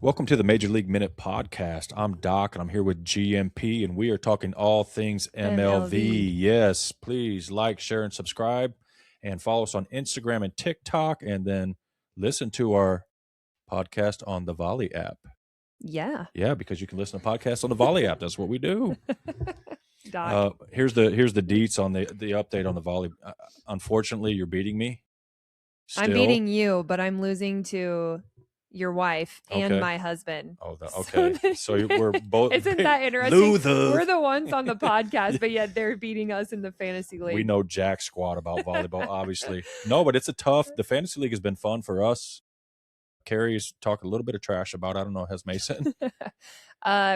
Welcome to the Major League Minute Podcast. I'm Doc, and I'm here with GMP, and we are talking all things MLB. Yes, please like, share, and subscribe, and follow us on Instagram and TikTok, and then listen to our podcast on the Volley app. Yeah. Yeah, because you can listen to podcasts on the Volley app. That's what we do. Doc. Here's the deets on the update on the Volley. Unfortunately, you're beating me. Still. I'm beating you, but I'm losing to your wife and Okay. my husband. Oh, okay. So we're both. Isn't that interesting? Losers. We're the ones on the podcast, but yet they're beating us in the fantasy league. We know jack squat about volleyball, obviously. No, but it's the fantasy league has been fun for us. Carrie's talked a little bit of trash about, I don't know, has Mason?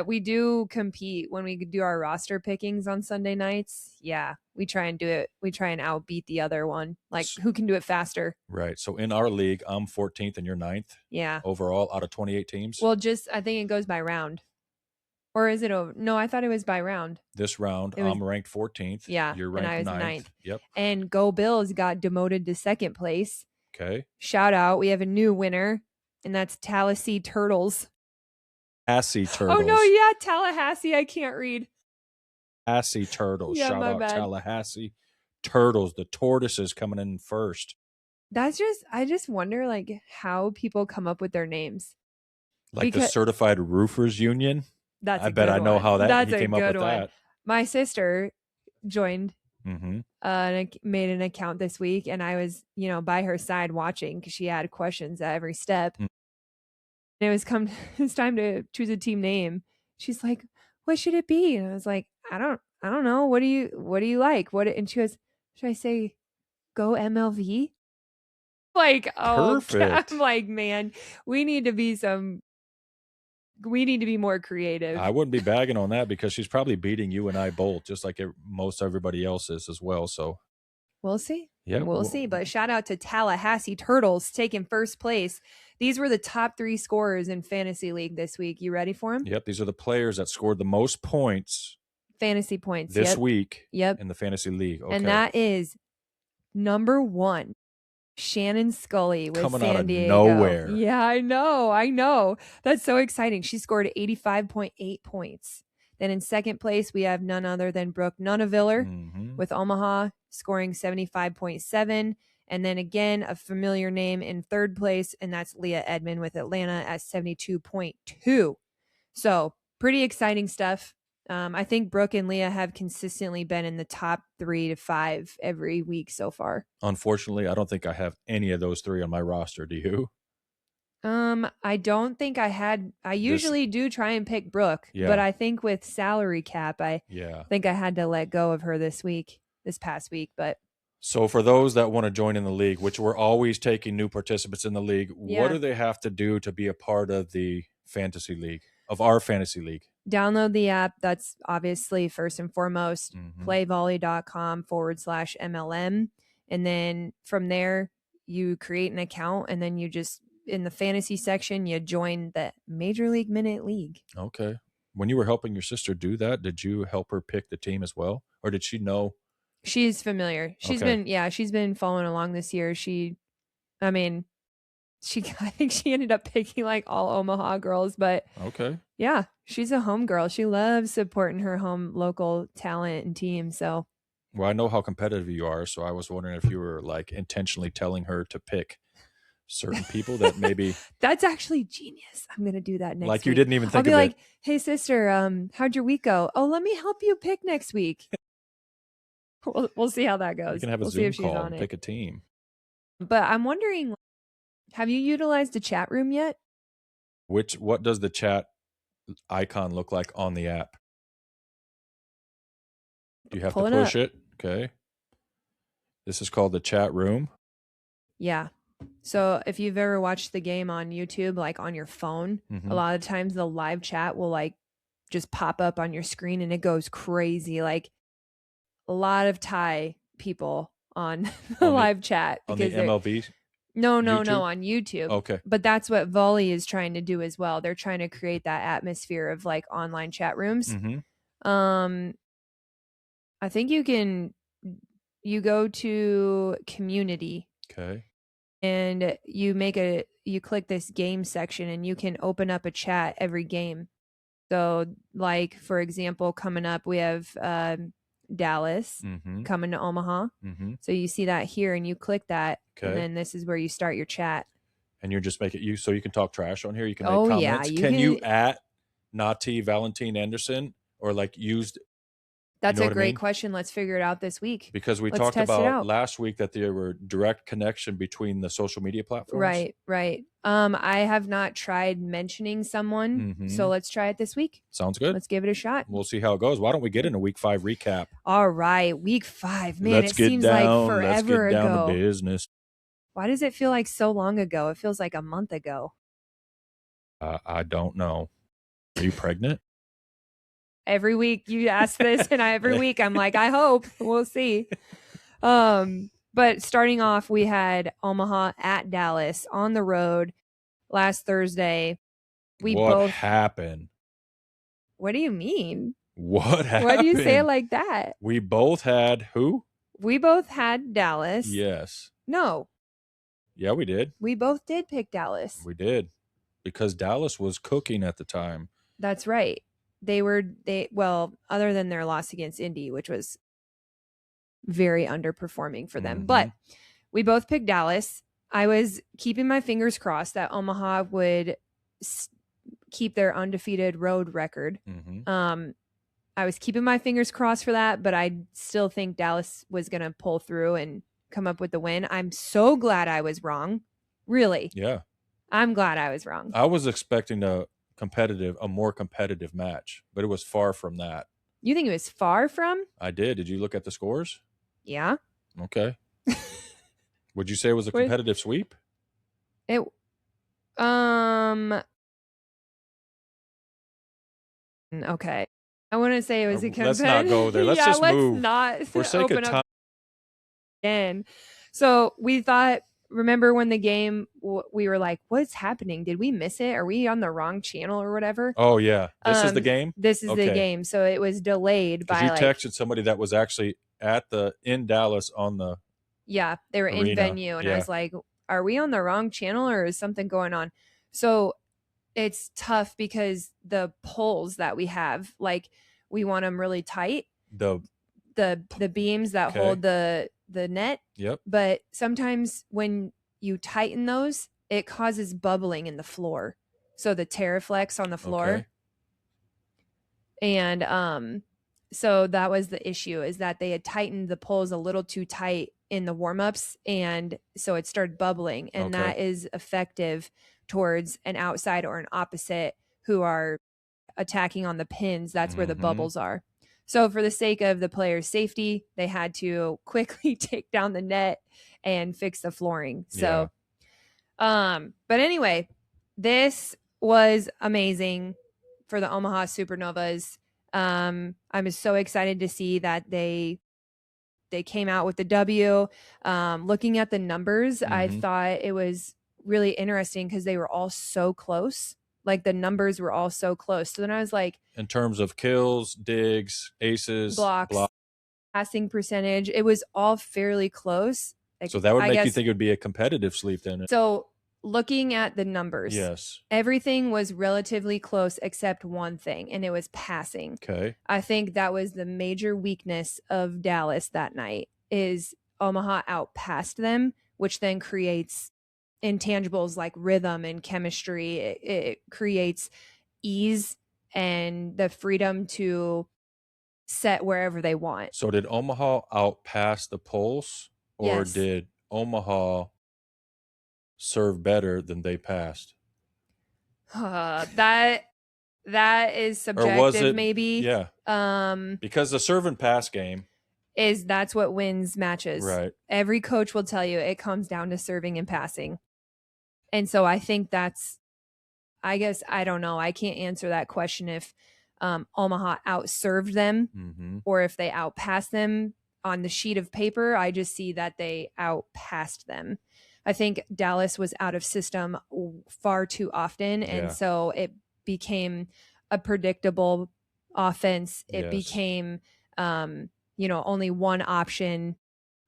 We do compete when we do our roster pickings on Sunday nights. Yeah, we try and do it. We try and outbeat the other one. Like, who can do it faster? Right. So in our league, I'm 14th and you're 9th. Yeah. Overall, out of 28 teams. Well, I think it goes by round. Or is it over? No, I thought it was by round. This round, I'm ranked 14th. Yeah. You're ranked and I was 9th. Yep. And Go Bills got demoted to second place. Okay. Shout out. We have a new winner, and that's Tallahassee Turtles. Tallahassee Turtles. Oh, no, yeah, Tallahassee. I can't read. Tallahassee Turtles. Yeah, Shout out bad. Tallahassee Turtles. The tortoises coming in first. I just wonder, like, how people come up with their names. Like the Certified Roofers Union? I bet I know how he came up with that. My sister joined mm-hmm. Made an account this week, and I was, by her side watching because she had questions at every step. Mm-hmm. And it's time to choose a team name. She's like, what should it be? And I was like, I don't know. What do you like? And she goes, should I say Go MLV? Like, oh, perfect. I'm like, man, we need to be more creative. I wouldn't be bagging on that because she's probably beating you and I both, just like most everybody else is as well. So we'll see. Yeah, we'll see. But shout out to Tallahassee Turtles taking first place. These were the top 3 scorers in Fantasy League this week. You ready for them? Yep. These are the players that scored the most points. Fantasy points. This week. Yep. In the Fantasy League. Okay. And that is number 1. Shannon Scully with Coming San out of Diego. Nowhere. Yeah, I know. That's so exciting. She scored 85.8 points. Then in second place, we have none other than Brooke Nuneviller with Omaha scoring 75.7. And then again, a familiar name in third place, and that's Leah Edmond with Atlanta at 72.2. So pretty exciting stuff. I think Brooke and Leah have consistently been in the top 3 to 5 every week so far. Unfortunately, I don't think I have any of those 3 on my roster. Do you? I don't think I had. I usually do try and pick Brooke, but I think with salary cap, I think I had to let go of her this past week. But so for those that want to join in the league, which we're always taking new participants in the league, what do they have to do to be a part of the fantasy league, of our fantasy league? Download the app. That's obviously first and foremost. playvolley.com/MLM. And then from there, you create an account, and then you just, in the fantasy section, you join the Major League Minute League. Okay. When you were helping your sister do that, did you help her pick the team as well? Or did she know? She's familiar. She's been following along this year. I think she ended up picking like all Omaha girls, but okay. Yeah, she's a home girl. She loves supporting her home local talent and team. So, well, I know how competitive you are, so I was wondering if you were like intentionally telling her to pick certain people that maybe. That's actually genius. I'm gonna do that next week. You didn't even think I'll of be like, hey sister, how'd your week go? Oh, let me help you pick next week. We'll see how that goes. You can have a Zoom call and pick a team. But I'm wondering, have you utilized the chat room yet? What does the chat icon look like on the app? Do you have to push it? Okay. This is called the chat room. Yeah. So if you've ever watched the game on YouTube, like on your phone, a lot of times the live chat will like just pop up on your screen and it goes crazy. Like a lot of Thai people on the live chat. On the MLB? No, on YouTube. Okay. But that's what Volley is trying to do as well. They're trying to create that atmosphere of like online chat rooms. I think you go to community. Okay. and you click this game section and you can open up a chat every game. So like, for example, coming up, we have Dallas coming to Omaha. So you see that here and you click that. Okay. And then this is where you start your chat. And you're just making so you can talk trash on here. You can make comments. Yeah, can you at Nati Valentin Anderson or like used? That's a great question. Let's figure it out this week. Because we talked about last week that there were direct connection between the social media platforms. Right. I have not tried mentioning someone. So let's try it this week. Sounds good. Let's give it a shot. We'll see how it goes. Why don't we get in a week 5 recap? All right. Week 5. Man, it seems like forever ago. Let's get down to business. Why does it feel like so long ago? It feels like a month ago. I don't know. Are you pregnant? Every week you ask this, and every week I'm like, I hope. We'll see. But starting off, we had Omaha at Dallas on the road last Thursday. What happened? What do you mean? What happened? Why do you say it like that? We both had who? We both had Dallas. Yes. No. Yeah, we did. We both did pick Dallas. We did. Because Dallas was cooking at the time. That's right. Well, other than their loss against Indy, which was very underperforming for them. But we both picked Dallas. I was keeping my fingers crossed that Omaha would keep their undefeated road record. I was keeping my fingers crossed for that, but I still think Dallas was going to pull through and come up with the win. I'm so glad I was wrong. Really. Yeah. I'm glad I was wrong. I was expecting a more competitive match, but it was far from that. You think it was far from? I did. Did you look at the scores? Yeah. Okay. Would you say it was a competitive sweep? Okay. I wouldn't say it was a competitive. Let's not go there. Let's just move. For sake of time. And so we thought, remember when the game, we were like, what's happening? Did we miss it? Are we on the wrong channel or whatever? Oh, yeah. This is the game? This is the game. So it was delayed by you texted somebody that was actually in Dallas on the Yeah, they were arena. In venue. And I was like, are we on the wrong channel or is something going on? So it's tough because the poles that we have, like we want them really tight. The beams that hold the net. Yep. But sometimes when you tighten those, it causes bubbling in the floor. So the Terraflex on the floor. Okay. And so that was the issue, is that they had tightened the poles a little too tight in the warm-ups, and so it started bubbling, and that is effective towards an outside or an opposite who are attacking on the pins. That's where the bubbles are. So for the sake of the player's safety, they had to quickly take down the net and fix the flooring. So, but anyway, this was amazing for the Omaha Supernovas. I'm so excited to see that they came out with the W. Looking at the numbers, I thought it was really interesting because they were all so close. Like the numbers were all so close. So then I was like, in terms of kills, digs, aces, blocks, passing percentage, it was all fairly close. Like, so that would make you think it would be a competitive sweep then. So looking at the numbers, yes, everything was relatively close except one thing, and it was passing. Okay. I think that was the major weakness of Dallas that night, is Omaha outpassed them, which then creates intangibles like rhythm and chemistry. It creates ease and the freedom to set wherever they want. So did Omaha outpass the Pulse, or did Omaha serve better than they passed? That is subjective, or was it, maybe. Yeah. Because the serve and pass game that's what wins matches. Right. Every coach will tell you it comes down to serving and passing. And so I think that's, I guess, I don't know. I can't answer that question if Omaha outserved them or if they outpassed them. On the sheet of paper, I just see that they outpassed them. I think Dallas was out of system far too often. And so it became a predictable offense. It became, only one option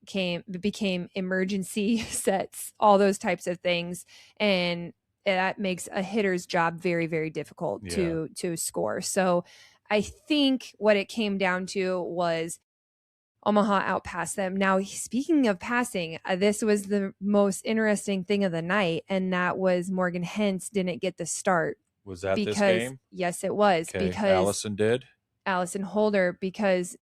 became emergency sets, all those types of things. And that makes a hitter's job very, very difficult to score. So I think what it came down to was Omaha outpassed them. Now, speaking of passing, this was the most interesting thing of the night, and that was Morgan Hentz didn't get the start. Was that this game? Yes, it was. Okay. Because Allison did? Allison Holder, because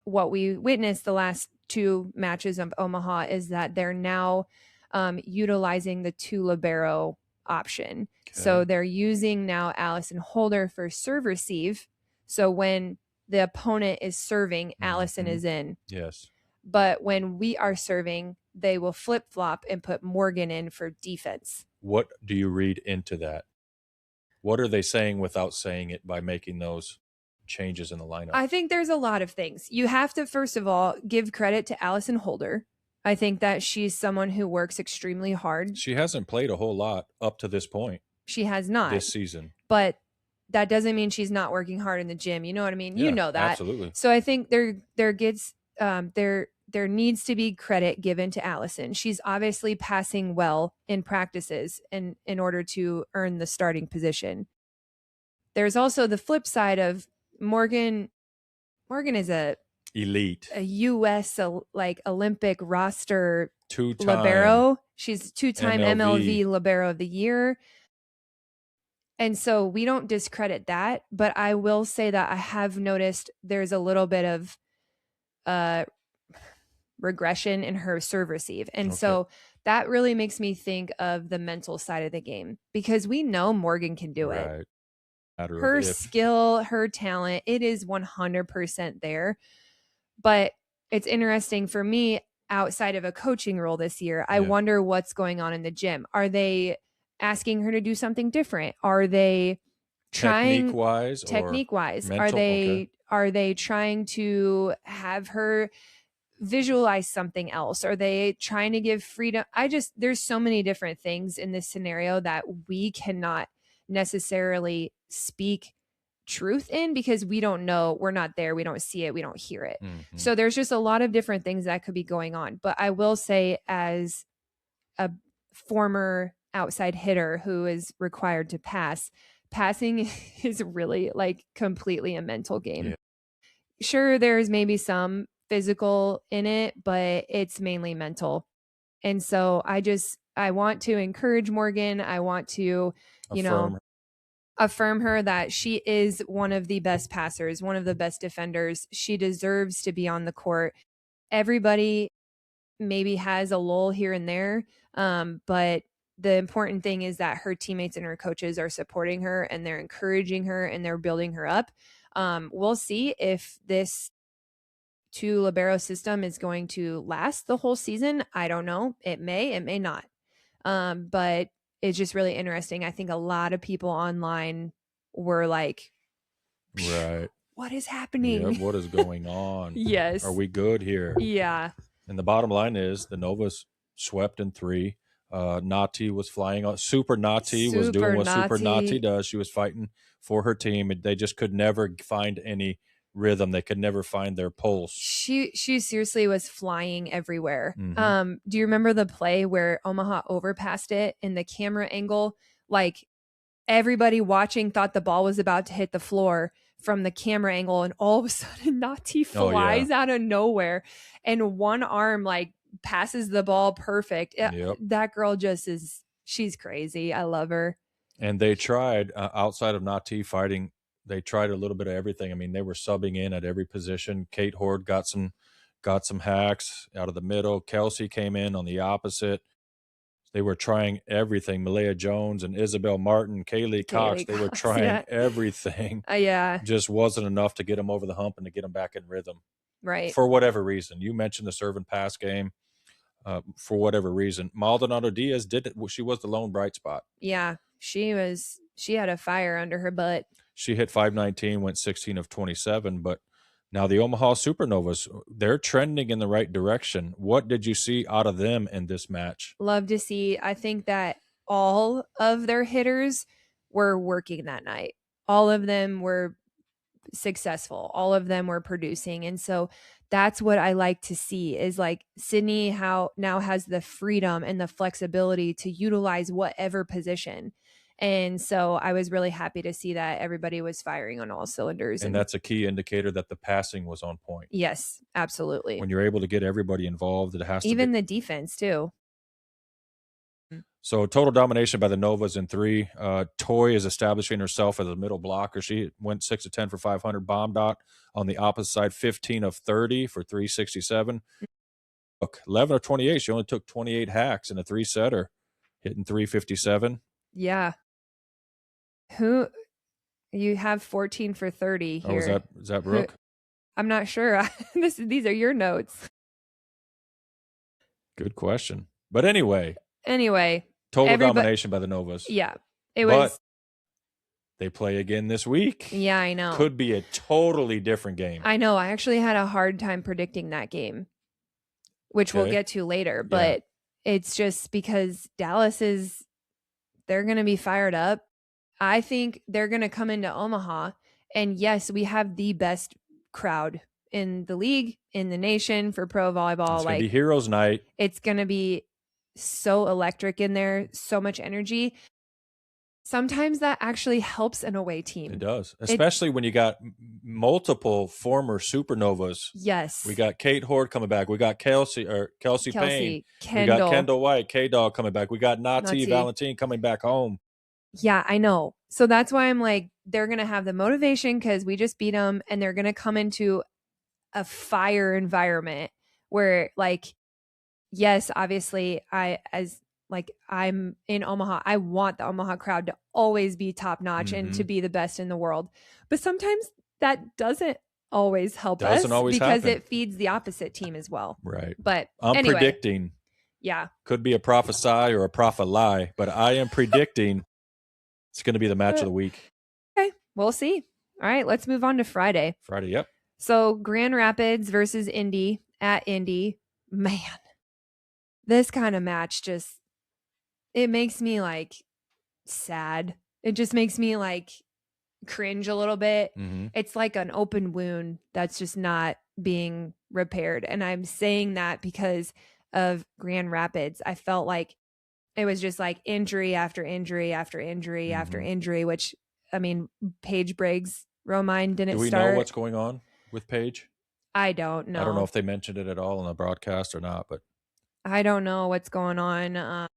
what we witnessed the last two matches of Omaha is that they're now utilizing the two libero option. Okay. So they're using now Allison Holder for serve receive. So when the opponent is serving, Allison is in. Yes. But when we are serving, they will flip-flop and put Morgan in for defense. What do you read into that? What are they saying without saying it by making those changes in the lineup? I think there's a lot of things. You have to, first of all, give credit to Allison Holder. I think that she's someone who works extremely hard. She hasn't played a whole lot up to this point. She has not. This season. But that doesn't mean she's not working hard in the gym. You know what I mean? Yeah, you know that. Absolutely. So I think there needs to be credit given to Allison. She's obviously passing well in practices in order to earn the starting position. There's also the flip side of Morgan. Morgan is a U.S. like Olympic roster two-time libero. She's two-time MLV libero of the year. And so we don't discredit that, but I will say that I have noticed there's a little bit of regression in her serve receive. And so that really makes me think of the mental side of the game, because we know Morgan can do it. Her skill, her talent, it is 100% there. But it's interesting for me, outside of a coaching role this year, I wonder what's going on in the gym. Are they asking her to do something different? Are they trying technique wise? Are they trying to have her visualize something else? Are they trying to give freedom? There's so many different things in this scenario that we cannot necessarily speak truth in, because we don't know, we're not there, we don't see it, we don't hear it. So there's just a lot of different things that could be going on. But I will say, as a former outside hitter who is required to passing is really like completely a mental game. Sure, there's maybe some physical in it, but it's mainly mental. And so I want to encourage Morgan. I want to, affirm her that she is one of the best passers, one of the best defenders. She deserves to be on the court. Everybody maybe has a lull here and there, but the important thing is that her teammates and her coaches are supporting her, and they're encouraging her, and they're building her up. We'll see if this two libero system is going to last the whole season. I don't know. It may not. But it's just really interesting. I think a lot of people online were like, right, what is happening? Yep, what is going on? Yes. Are we good here? Yeah. And the bottom line is the Novas swept in 3. Nati was flying on. Super Nati was doing what Super Nati does. She was fighting for her team. They just could never find any rhythm. They could never find their pulse. She seriously was flying everywhere. Do you remember the play where Omaha overpassed it in the camera angle? Like, everybody watching thought the ball was about to hit the floor from the camera angle, and all of a sudden Nati flies out of nowhere, and one arm like passes the ball perfect. That girl she's crazy. I love her. And they tried, outside of Nati fighting, they tried a little bit of everything. I mean, they were subbing in at every position. Kate Horde got some hacks out of the middle. Kelsey came in on the opposite. They were trying everything. Malaya Jones and Isabel Martin, Kaylee Cox, they were trying everything. Just wasn't enough to get them over the hump and to get them back in rhythm. Right. For whatever reason. You mentioned the serve and pass game. For whatever reason, Maldonado Diaz did it. She was the lone bright spot. Yeah, she had a fire under her butt. She hit 519, went 16 of 27, but now the Omaha Supernovas, they're trending in the right direction. What did you see out of them in this match? Love to see. I think that all of their hitters were working that night. All of them were successful. All of them were producing. And so that's what I like to see is like Sydney now has the freedom and the flexibility to utilize whatever position. And so I was really happy to see that everybody was firing on all cylinders. And that's a key indicator that the passing was on point. Yes, absolutely. When you're able to get everybody involved, it has even to be. the defense too. So total domination by the Novas in 3. Toy is establishing herself as a middle blocker. She went 6 of 10 for 500. Bomb dot on the opposite side, 15 of 30 for 367. 11 of 28. She only took 28 hacks in a 3-setter, hitting 357. Yeah. Who you have 14 for 30 here? Oh, is that Brooke? I'm not sure. These are your notes. Good question. But anyway, total domination by the Novas. Yeah, it was. But they play again this week. Yeah, I know. Could be a totally different game. I know. I actually had a hard time predicting that game, which we'll get to later. But it's just because they're going to be fired up. I think they're going to come into Omaha. And yes, we have the best crowd in the league, in the nation for pro volleyball. It's going to be Heroes Night. It's going to be so electric in there, so much energy. Sometimes that actually helps an away team. It does, especially when you got multiple former supernovas. Yes. We got Kate Horde coming back. We got Kelsey Payne. Kendall. We got Kendall White, K-Dog coming back. We got Nati Valentine coming back home. Yeah, I know. So that's why I'm like, they're going to have the motivation because we just beat them, and they're going to come into a fire environment where, like, yes, obviously I'm in Omaha. I want the Omaha crowd to always be top notch and to be the best in the world. But sometimes that doesn't always help us because it feeds the opposite team as well. Right. But I'm predicting. Yeah. Could be a prophesy or a prophet lie, but I am predicting it's going to be the match of the week. Okay. We'll see. All right. Let's move on to Friday. Yep. So Grand Rapids versus Indy at Indy. Man, this kind of match it makes me like sad. It just makes me like cringe a little bit. Mm-hmm. It's like an open wound that's just not being repaired. And I'm saying that because of Grand Rapids. I felt like it was just like injury after injury after injury after injury, which, I mean, Paige Briggs, Romine didn't start. Do we know what's going on with Paige? I don't know. I don't know if they mentioned it at all in the broadcast or not, but I don't know what's going on.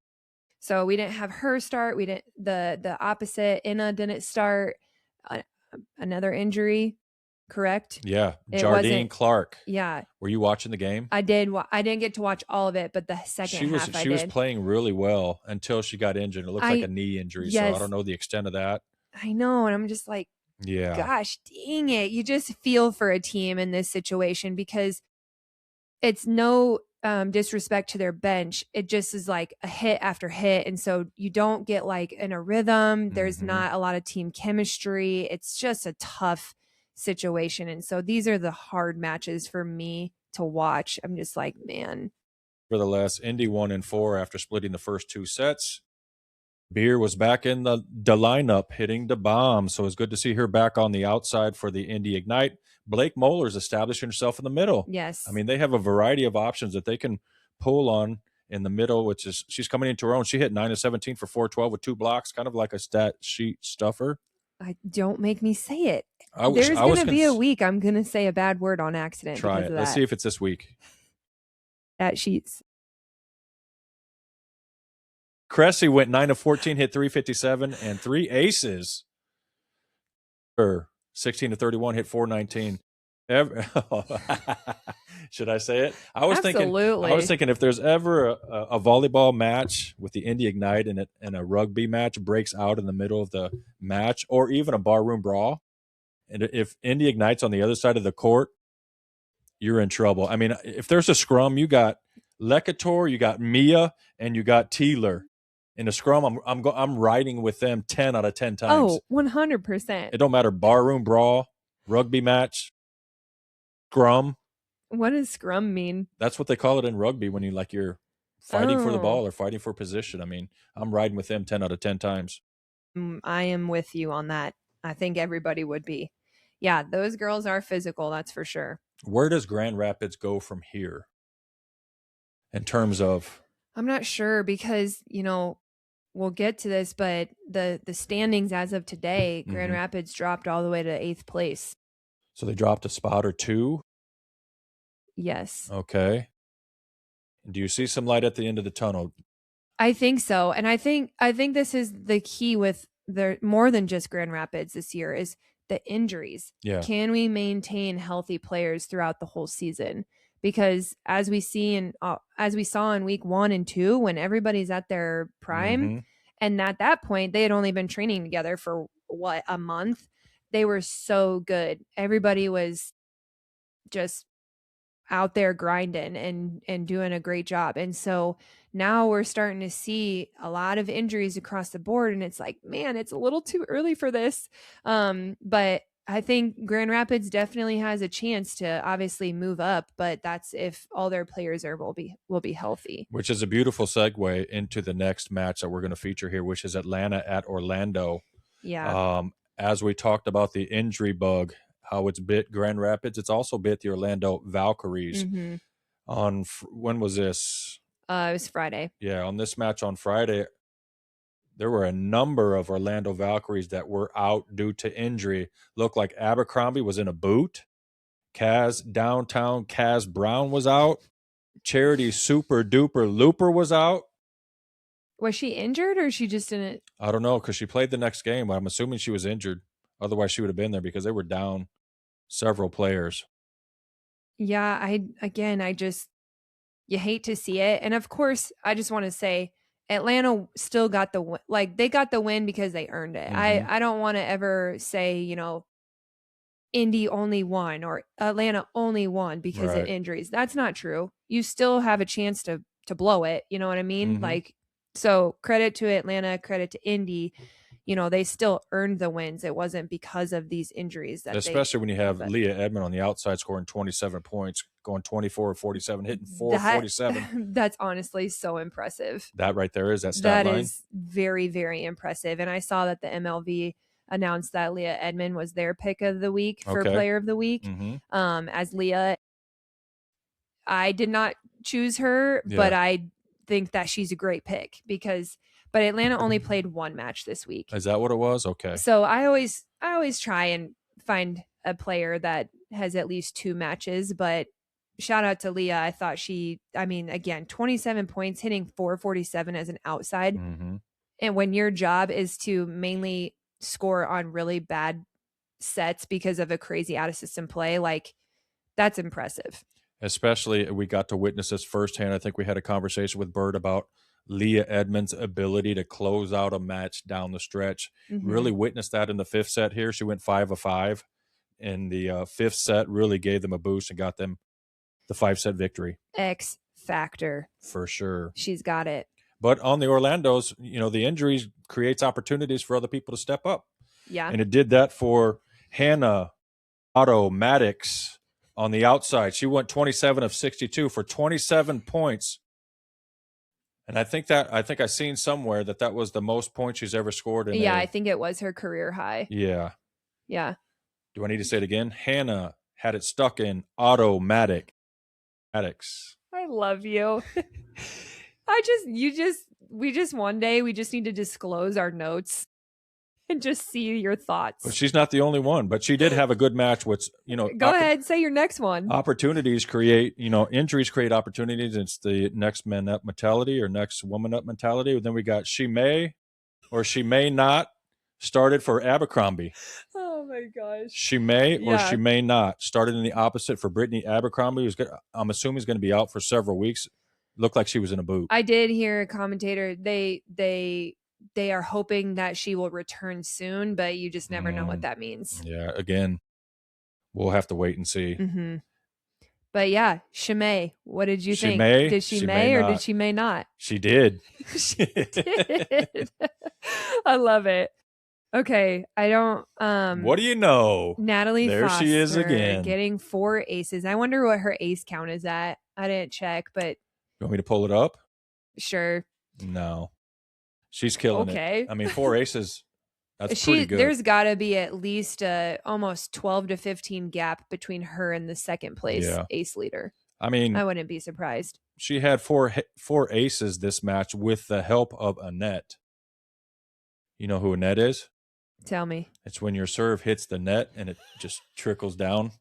So we didn't have her start. We didn't. The opposite. Inna didn't start. Another injury, correct? Yeah, Jardine Clark. Yeah. Were you watching the game? I did. I didn't get to watch all of it, but the second half she was playing really well until she got injured. It looked like a knee injury, so I don't know the extent of that. I know, and I'm just like, yeah, gosh, dang it! You just feel for a team in this situation because it's no disrespect to their bench. It just is like a hit after hit. And so you don't get like in a rhythm. There's not a lot of team chemistry. It's just a tough situation. And so these are the hard matches for me to watch. I'm just like, man. Nevertheless, Indy 1-4 after splitting the first 2 sets. Beer was back in the lineup hitting the bomb. So it's good to see her back on the outside for the Indy Ignite. Blake Moeller's establishing herself in the middle. Yes. I mean, they have a variety of options that they can pull on in the middle, which is she's coming into her own. She hit 9 of 17 for 412 with 2 blocks, kind of like a stat sheet stuffer. Don't make me say it. There's going to be a week I'm going to say a bad word on accident. Try it. Let's see if it's this week. Stat sheets. Cressy went 9 of 14, hit 357 and 3 aces. 16 to 31, hit 419. Should I say it? I was thinking if there's ever a volleyball match with the Indy Ignite and a rugby match breaks out in the middle of the match, or even a barroom brawl, and if Indy Ignite's on the other side of the court, you're in trouble. I mean, if there's a scrum, you got Lekator, you got Mia, and you got Teeler. In a scrum, I'm riding with them 10 out of 10 times. Oh, 100%. It don't matter. Barroom brawl, rugby match, scrum. What does scrum mean? That's what they call it in rugby when you're fighting for the ball or fighting for position. I mean, I'm riding with them 10 out of 10 times. I am with you on that. I think everybody would be. Yeah, those girls are physical, that's for sure. Where does Grand Rapids go from here in terms of? I'm not sure because, we'll get to this, but the standings as of today, Grand Rapids dropped all the way to 8th place. So they dropped a spot or two? Yes. Okay. Do you see some light at the end of the tunnel? I think so. And I think this is the key with the more than just Grand Rapids this year is the injuries. Yeah. Can we maintain healthy players throughout the whole season? Because as we saw in week 1 and 2, when everybody's at their prime, and at that point they had only been training together for a month, they were so good. Everybody was just out there grinding and doing a great job. And so now we're starting to see a lot of injuries across the board, and it's like, man, it's a little too early for this. But I think Grand Rapids definitely has a chance to obviously move up, but that's if all their players will be healthy. Which is a beautiful segue into the next match that we're going to feature here, which is Atlanta at Orlando. Yeah. As we talked about the injury bug, how it's bit Grand Rapids, it's also bit the Orlando Valkyries. On when was this? It was Friday. Yeah, on this match on Friday, there were a number of Orlando Valkyries that were out due to injury. Looked like Abercrombie was in a boot. Kaz Brown was out. Charity Super Duper Looper was out. Was she injured or she just didn't? I don't know, because she played the next game. I'm assuming she was injured. Otherwise, she would have been there because they were down several players. Yeah, you hate to see it. And of course, I just want to say Atlanta still got the win. Like, they got the win because they earned it. I don't want to ever say, Indy only won or Atlanta only won because of injuries. That's not true. You still have a chance to blow it. You know what I mean? Like, so credit to Atlanta, credit to Indy. They still earned the wins. It wasn't because of these injuries especially when you have Leah Edmond on the outside scoring 27 points, going 24 or 47, hitting 447. That's honestly so impressive. That right there is that stat line. That is very, very impressive. And I saw that the MLV announced that Leah Edmond was their pick of the week for player of the week. As Leah, I did not choose her, but I think that she's a great pick but Atlanta only played one match this week. Is that what it was? Okay. So I always try and find a player that has at least 2 matches, but shout out to Leah. I thought again, 27 points, hitting 447 as an outside. And when your job is to mainly score on really bad sets because of a crazy out of system play, like, that's impressive. Especially we got to witness this firsthand. I think we had a conversation with Bird about Leah Edmond's ability to close out a match down the stretch. Really witnessed that in the 5th set here. She went 5 of 5 in the 5th set, really gave them a boost and got them the 5-set victory. X factor. For sure. She's got it. But on the Orlandos, the injuries creates opportunities for other people to step up. Yeah. And it did that for Hannah Otto Maddox on the outside. She went 27 of 62 for 27 points. And I think I seen somewhere that was the most points she's ever scored. I think it was her career high. Yeah. Yeah. Do I need to say it again? Hannah had it stuck in automatic. Maddox. I love you. We just one day we just need to disclose our notes and just see your thoughts. But she's not the only one, but she did have a good match, which, go ahead, say your next one. Opportunities create, injuries create opportunities. It's the next man up mentality or next woman up mentality. And then we got she may or she may not started for Abercrombie. Oh my gosh. She may or she may not started in the opposite for Brittany Abercrombie. I'm assuming is going to be out for several weeks. Looked like she was in a boot. I did hear a commentator. They are hoping that she will return soon, but you just never know what that means. Yeah, again, we'll have to wait and see. But yeah, Shimei, what did you think? May, did she may or did she may not? She did. She did. I love it. Okay, I don't. What do you know? Natalie there Foster she is again, getting 4 aces. I wonder what her ace count is at. I didn't check, but you want me to pull it up? Sure. No. She's killing it. I mean, 4 aces. That's pretty good. There's got to be at least almost 12 to 15 gap between her and the second place ace leader. I mean, I wouldn't be surprised. She had four aces this match with the help of Annette. You know who Annette is? Tell me. It's when your serve hits the net and it just trickles down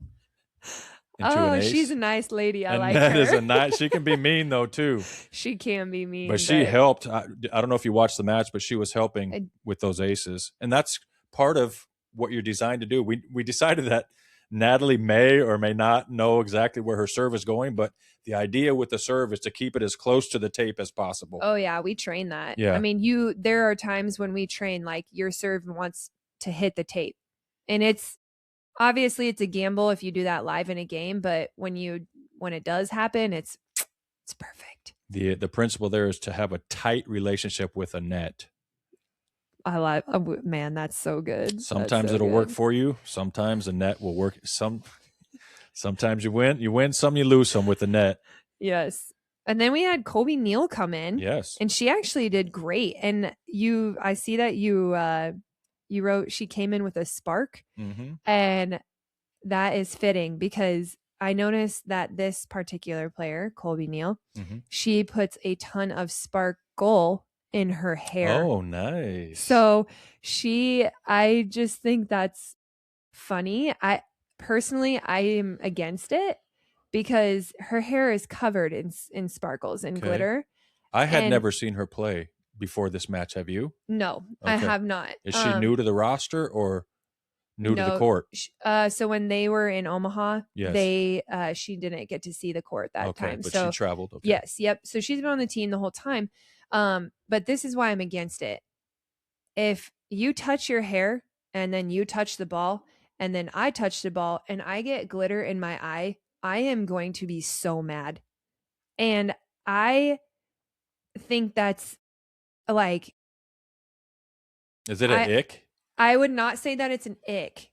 into an ace. She's a nice lady. I like her. Annette is she can be mean though too. She can be mean. But she helped. I don't know if you watched the match, but she was helping with those aces. And that's part of what you're designed to do. We decided that Natalie may or may not know exactly where her serve is going, but the idea with the serve is to keep it as close to the tape as possible. Oh yeah, we train that. Yeah. I mean, there are times when we train like your serve wants to hit the tape. And it's obviously it's a gamble if you do that live in a game, but when it does happen, it's perfect. The principle there is to have a tight relationship with a net. I like, man, that's so good. Sometimes it'll work for you. Sometimes the net will work. Sometimes you win some, you lose some with the net. Yes. And then we had Colby Neal come in. Yes. And she actually did great. And I see that you wrote she came in with a spark. Mm-hmm. And that is fitting because I noticed that this particular player, Colby Neal, she puts a ton of sparkle in her hair. Oh, nice. So I just think that's funny. I am against it because her hair is covered in sparkles and glitter. I had never seen her play before this match. Have you? No, okay. I have not. Is she new to the roster or new to the court? So when they were in Omaha, yes. She didn't get to see the court that time. But so she traveled. Okay. Yes. Yep. So she's been on the team the whole time. But this is why I'm against it. If you touch your hair and then you touch the ball and then I touch the ball and I get glitter in my eye, I am going to be so mad. And I think that's like, is it an ick? I would not say that it's an ick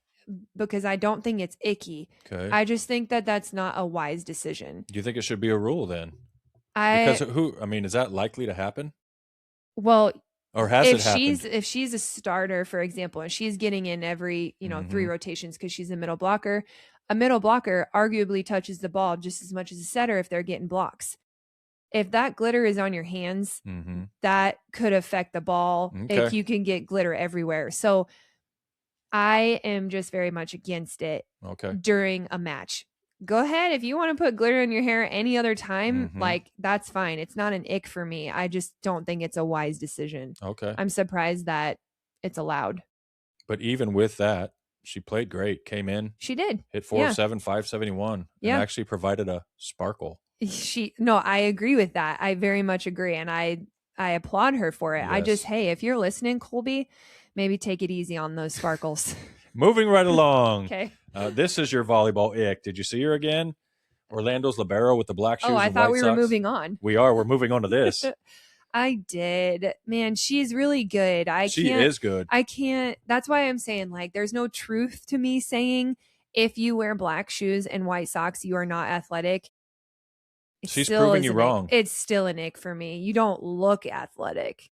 because I don't think it's icky. Okay. I just think that that's not a wise decision. Do you think it should be a rule then? Because is that likely to happen? Well, or has it happened? If she's a starter, for example, and she's getting in every, 3 rotations because she's a middle blocker arguably touches the ball just as much as a setter if they're getting blocks. If that glitter is on your hands, that could affect the ball if you can get glitter everywhere. So I am just very much against it during a match. Go ahead. If you want to put glitter in your hair any other time, that's fine. It's not an ick for me. I just don't think it's a wise decision. Okay. I'm surprised that it's allowed. But even with that, she played great. Came in. She did. Hit 407, 571. Yeah. And actually provided a sparkle. I agree with that. I very much agree. And I applaud her for it. Yes. If you're listening, Colby, maybe take it easy on those sparkles. Moving right along. Okay. This is your volleyball ick. Did you see her again? Orlando's libero with the black shoes. Oh, I thought we were socks. Moving on. We are. We're moving on to this. I did. Man, she's really good. She is good. I can't. That's why I'm saying, there's no truth to me saying if you wear black shoes and white socks, you are not athletic. She's proving you wrong. It's still an ick for me. You don't look athletic.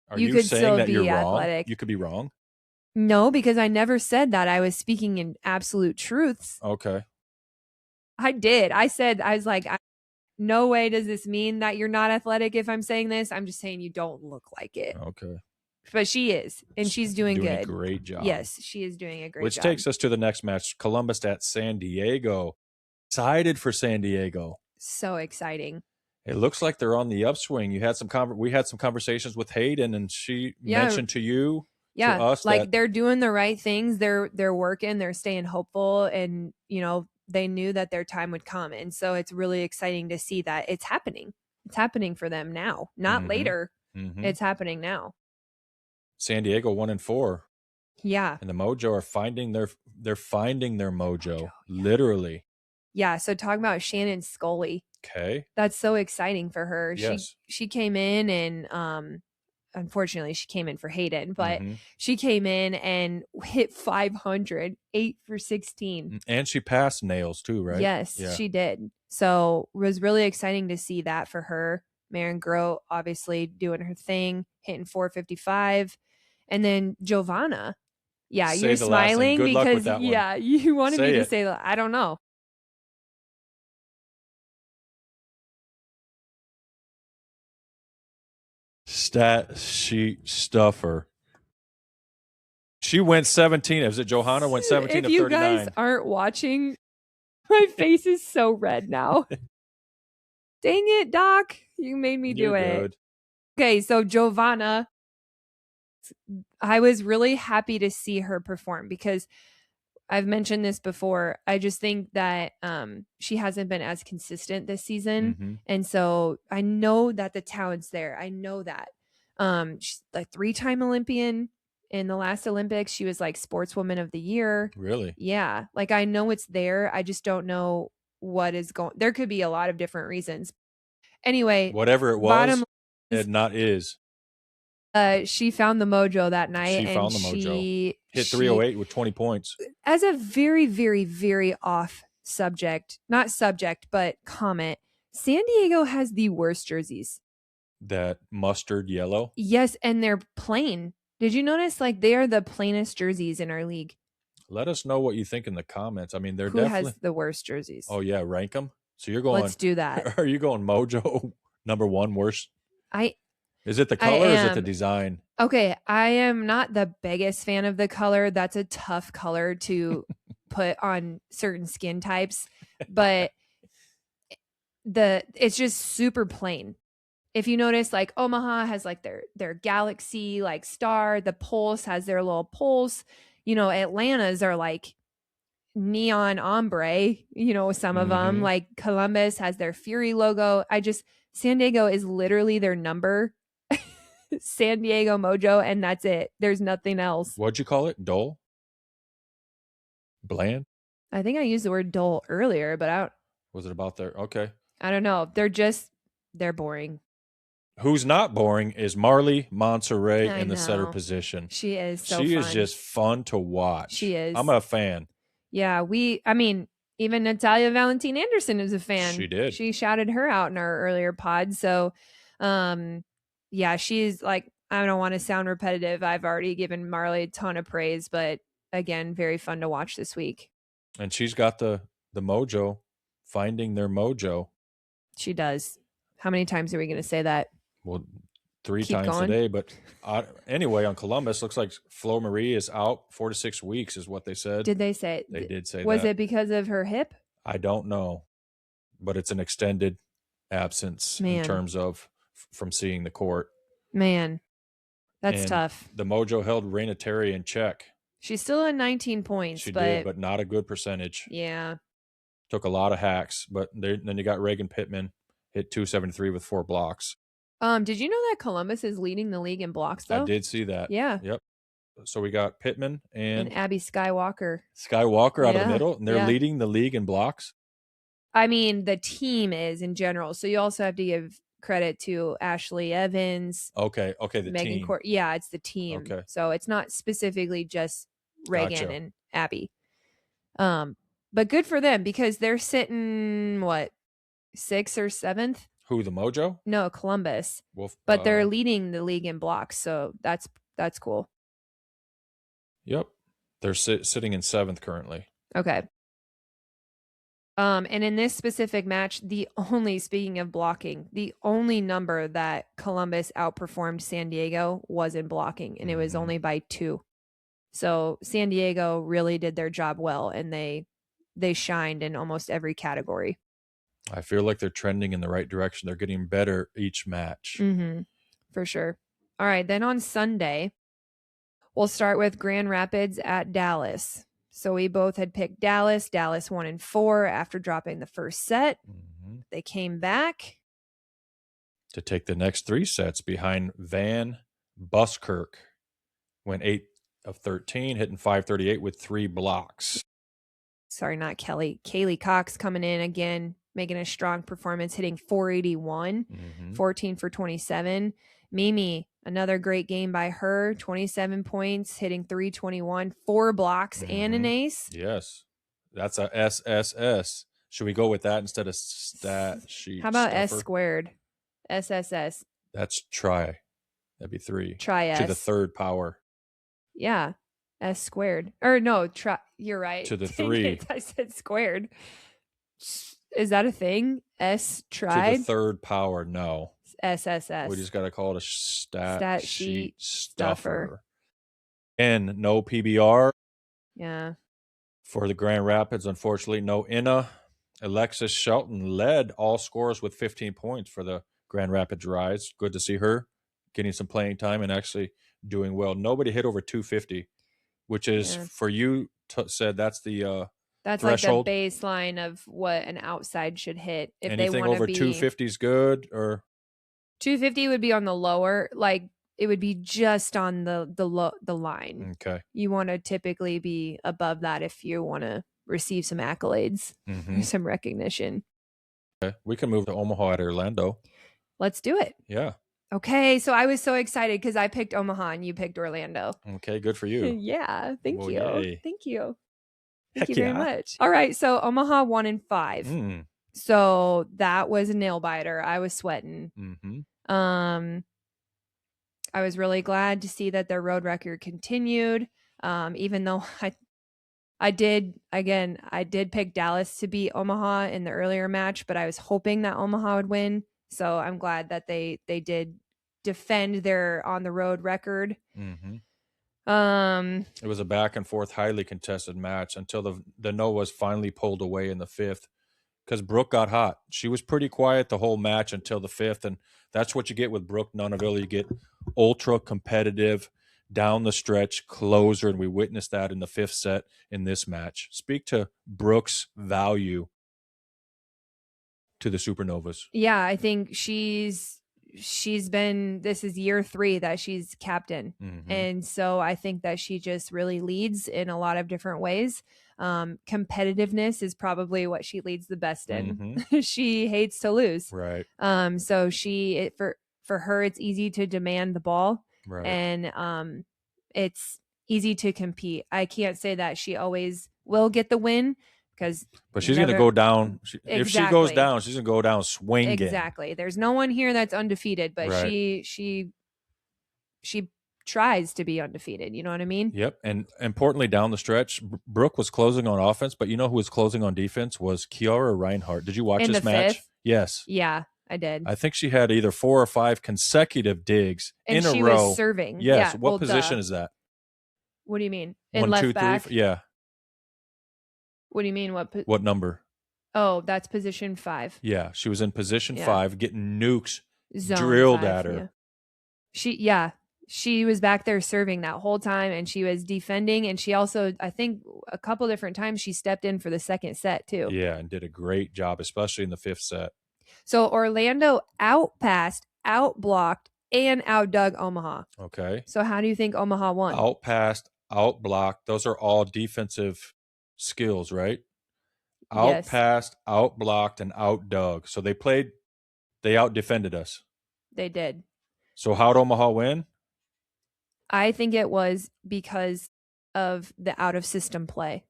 Are you could saying still that be you're athletic. wrong? You could be wrong. No, because I never said that. I was speaking in absolute truths. Okay. I did. I was like, no way does this mean that you're not athletic if I'm saying this. I'm just saying you don't look like it. Okay. But she is, and she's doing good. A great job. Yes, she is doing a great job. Which takes us to the next match, Columbus at San Diego. Excited for San Diego. So exciting. It looks like they're on the upswing. We had some conversations with Hayden, and she mentioned to you, to us, they're doing the right things. They're working. They're staying hopeful, and they knew that their time would come, and so it's really exciting to see that it's happening. It's happening for them now, not later. It's happening now. San Diego 1-4. Yeah, and the Mojo are finding their mojo, literally. Yeah. So talking about Shannon Scully. Okay. That's so exciting for her. Yes. She came in and unfortunately she came in for Hayden, but she came in and hit 500, 8 for 16. And she passed Nails too, right? Yes, she did. So it was really exciting to see that for her. Maren Grote obviously doing her thing, hitting 455. And then Giovanna. Yeah, Say you're the last name. smiling Good luck with because, that one. yeah, you wanted Say me to it. say that. I don't know. Stat sheet stuffer. She went 17. Is it Johanna went 17 If of 39? you guys aren't watching, my face is so red now. Dang it, Doc. You made me do it. Good. Okay, so Giovanna, I was really happy to see her perform because I've mentioned this before. I just think that she hasn't been as consistent this season. Mm-hmm. And so I know that the talent's there. I know that. She's a 3-time Olympian. In the last Olympics, she was like Sportswoman of the Year. Really? Yeah. Like I know it's there. I just don't know what is going. There could be a lot of different reasons. Anyway, whatever it was, it not is. She found the mojo that night. She found the mojo. Hit 308 with 20 points. As a very, very, very off subject, not subject, but comment, San Diego has the worst jerseys. That mustard yellow? Yes, and they're plain. Did you notice? Like they are the plainest jerseys in our league. Let us know what you think in the comments. I mean, they're Who definitely has the worst jerseys. Oh yeah, rank them. So you're going. Let's do that. Are you going Mojo number 1 worst? Is it the color or is it the design? Okay, I am not the biggest fan of the color. That's a tough color to put on certain skin types, but it's just super plain. If you notice, like Omaha has like their galaxy like star, the Pulse has their little pulse. You know, Atlanta's are like neon ombre, you know, some of them, like Columbus has their Fury logo. San Diego is literally their number. San Diego Mojo, and that's it. There's nothing else. What'd you call it? Dull? Bland? I think I used the word dull earlier, but was it about there? Okay. I don't know. They're boring. Who's not boring is Marley Monterey in the setter position. She is so She fun. is just fun to watch. She is. I'm a fan. Yeah, even Natalia Valentin Anderson is a fan. She did. She shouted her out in our earlier pod. So, yeah, she's like, I don't want to sound repetitive. I've already given Marley a ton of praise, but again, very fun to watch this week. And she's got the mojo, finding their mojo. She does. How many times are we going to say that? Well, 3 times today. But anyway, on Columbus, looks like Flo Marie is out 4 to 6 weeks is what they said. Did they say? They did say Was that. it because of her hip? I don't know. But it's an extended absence in terms of from seeing the court. Man, that's tough. The mojo held Raina Terry in check. She's still at 19 points. She did, but not a good percentage. Yeah. Took a lot of hacks, but then you got Reagan Pittman, hit 273 with 4 blocks. Did you know that Columbus is leading the league in blocks, though? I did see that. Yeah. Yep. So we got Pittman and Abby Skywalker. Out of the middle, and they're leading the league in blocks? I mean, the team is in general. So you also have to give credit to Ashley Evans. Okay, the Megan team. Yeah, it's the team. Okay. So it's not specifically just Reagan and Abby. But good for them because they're sitting, 6th or 7th? Who, the Mojo? No, Columbus. But they're leading the league in blocks, so that's cool. Yep. They're sitting in 7th currently. Okay. And in this specific match, speaking of blocking, the only number that Columbus outperformed San Diego was in blocking, and it was only by 2. So San Diego really did their job well, and they shined in almost every category. I feel like they're trending in the right direction. They're getting better each match. Mm-hmm. For sure. All right. Then on Sunday, we'll start with Grand Rapids at Dallas. So we both had picked Dallas. Dallas 1-4 after dropping the first set. They came back to take the next 3 sets behind Van Buskirk. Went 8 of 13, hitting 538 with 3 blocks. Sorry, not Kelly. Kaylee Cox coming in again, making a strong performance, hitting 481, 14 for 27. Mimi, another great game by her, 27 points, hitting 321, 4 blocks and an ace. Yes, that's a SSS. Should we go with that instead of stat sheet? How about stuffer? S squared? SSS. That's try. That'd be 3. Try S. To the 3rd power. Yeah. S squared. Or no, you're right. To the Dang 3. it, I said squared. Is that a thing? S tried? To the 3rd power, no. SSS. We just got to call it a stat sheet stuffer. And no PBR. Yeah. For the Grand Rapids, unfortunately, no Inna. Alexis Shelton led all scorers with 15 points for the Grand Rapids Rise. Good to see her getting some playing time and actually doing well. Nobody hit over 250, which is for you said that's the that's threshold. Like the baseline of what an outside should hit. If anything they want over to be 250 is good, or 250 would be on the lower, like it would be just on the line. Okay. You want to typically be above that if you want to receive some accolades, some recognition. Okay. We can move to Omaha at Orlando. Let's do it. Yeah. Okay, so I was so excited because I picked Omaha and you picked Orlando. Okay, good for you. Yeah, thank you. Yay. Thank you. Thank you very much. All right, so Omaha 1-5. So that was a nail biter. I was sweating. I was really glad to see that their road record continued. Even though I did pick Dallas to beat Omaha in the earlier match, but I was hoping that Omaha would win. So I'm glad that they did defend their on the road record. It was a back and forth, highly contested match until the no was finally pulled away in the 5th because Brooke got hot. She was pretty quiet the whole match until the 5th, and that's what you get with Brooke Nuneviller. You get ultra competitive down the stretch closer, and we witnessed that in the 5th set in this match. Speak to Brooke's value to the Supernovas. Yeah, I think she's been, this is year 3 that she's captain. And so I think that she just really leads in a lot of different ways. Competitiveness is probably what she leads the best in. She hates to lose. Right. So for her, it's easy to demand the ball. Right. And it's easy to compete. I can't say that she always will get the win, but she's going to go down. If she goes down, she's going to go down swinging. Exactly. There's no one here that's undefeated, but she tries to be undefeated. You know what I mean? Yep. And importantly, down the stretch, Brooke was closing on offense, but you know who was closing on defense was Kiara Reinhardt. Did you watch this match? 5th? Yes. Yeah, I did. I think she had either 4 or 5 consecutive digs in a row. And she was serving. Yes. Yeah, what position is that? What do you mean? In 1, 2, 3. Yeah. What do you mean? What number? Oh, that's position 5. Yeah, she was in position 5, getting nukes Zone drilled 5, at her. Yeah. She was back there serving that whole time, and she was defending. And she also, I think, a couple different times she stepped in for the 2nd set too. Yeah, and did a great job, especially in the 5th set. So Orlando outpassed, outblocked, and outdug Omaha. Okay. So how do you think Omaha won? Outpassed, outblocked. Those are all defensive skills, right? Outpassed, outblocked, and outdug. So they outdefended us. They did. So how'd Omaha win? I think it was because of the out of system play.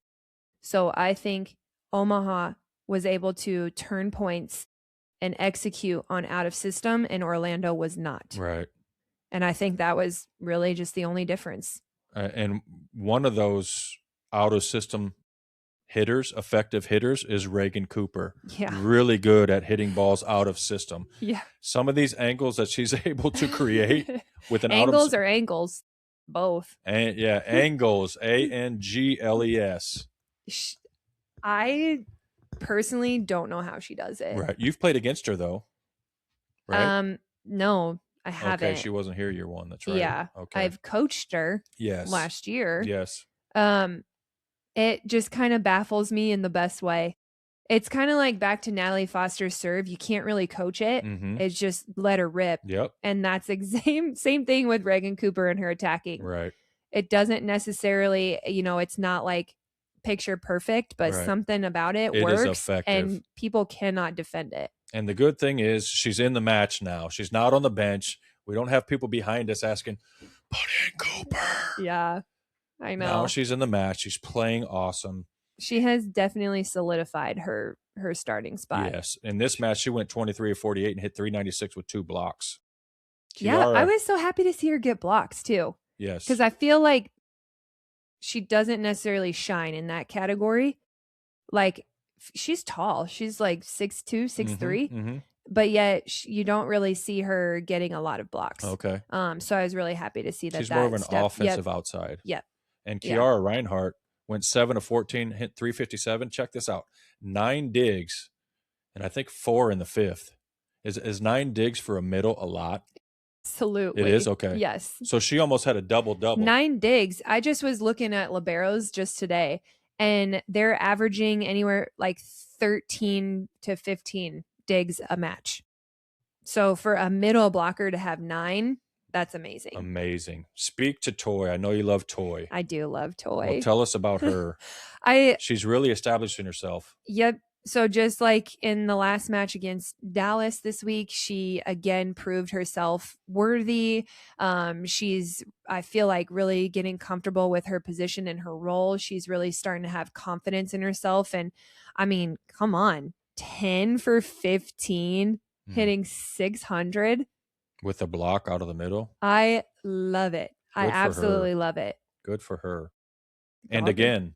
So I think Omaha was able to turn points and execute on out of system, and Orlando was not. Right. And I think that was really just the only difference. And one of those out of system hitters, effective hitters, is Reagan Cooper. Yeah. Really good at hitting balls out of system. Yeah. Some of these angles that she's able to create with an angles or angles, both. And yeah, angles, Angles. I personally don't know how she does it. Right. You've played against her though, right? No, I haven't. Okay, she wasn't here year 1. That's right. Yeah. Okay. I've coached her. Yes. Last year. Yes. It just kind of baffles me in the best way. It's kind of like back to Natalie Foster's serve. You can't really coach it. It's just let her rip. Yep. And that's the same thing with Reagan Cooper and her attacking. Right. It doesn't necessarily, it's not like picture perfect, but something about it works. Is effective. And people cannot defend it. And the good thing is she's in the match now. She's not on the bench. We don't have people behind us asking, put in Cooper. Yeah, I know. Now she's in the match. She's playing awesome. She has definitely solidified her starting spot. Yes. In this match, she went 23 of 48 and hit 396 with 2 blocks. Yeah, I was so happy to see her get blocks too. Yes. Because I feel like she doesn't necessarily shine in that category. Like, she's tall. She's like 6'2", 6'3", but yet you don't really see her getting a lot of blocks. Okay. So I was really happy to see that. She's more of an offensive outside. Yep. And Kiara Reinhardt went 7 of 14, hit 357. Check this out: 9 digs, and I think 4 in the 5th. Is 9 digs for a middle a lot? Absolutely. It is? Okay. Yes. So she almost had a double-double. 9 digs. I just was looking at liberos just today, and they're averaging anywhere like 13 to 15 digs a match. So for a middle blocker to have 9, that's amazing. Amazing. Speak to Toy. I know you love Toy. I do love Toy. Well, tell us about her. She's really establishing herself. Yep. So just like in the last match against Dallas this week, she again proved herself worthy. She's, I feel like, really getting comfortable with her position and her role. She's really starting to have confidence in herself. And I mean, come on, 10 for 15, hitting 600. With a block out of the middle. I love it. I absolutely love it. Good for her. And again,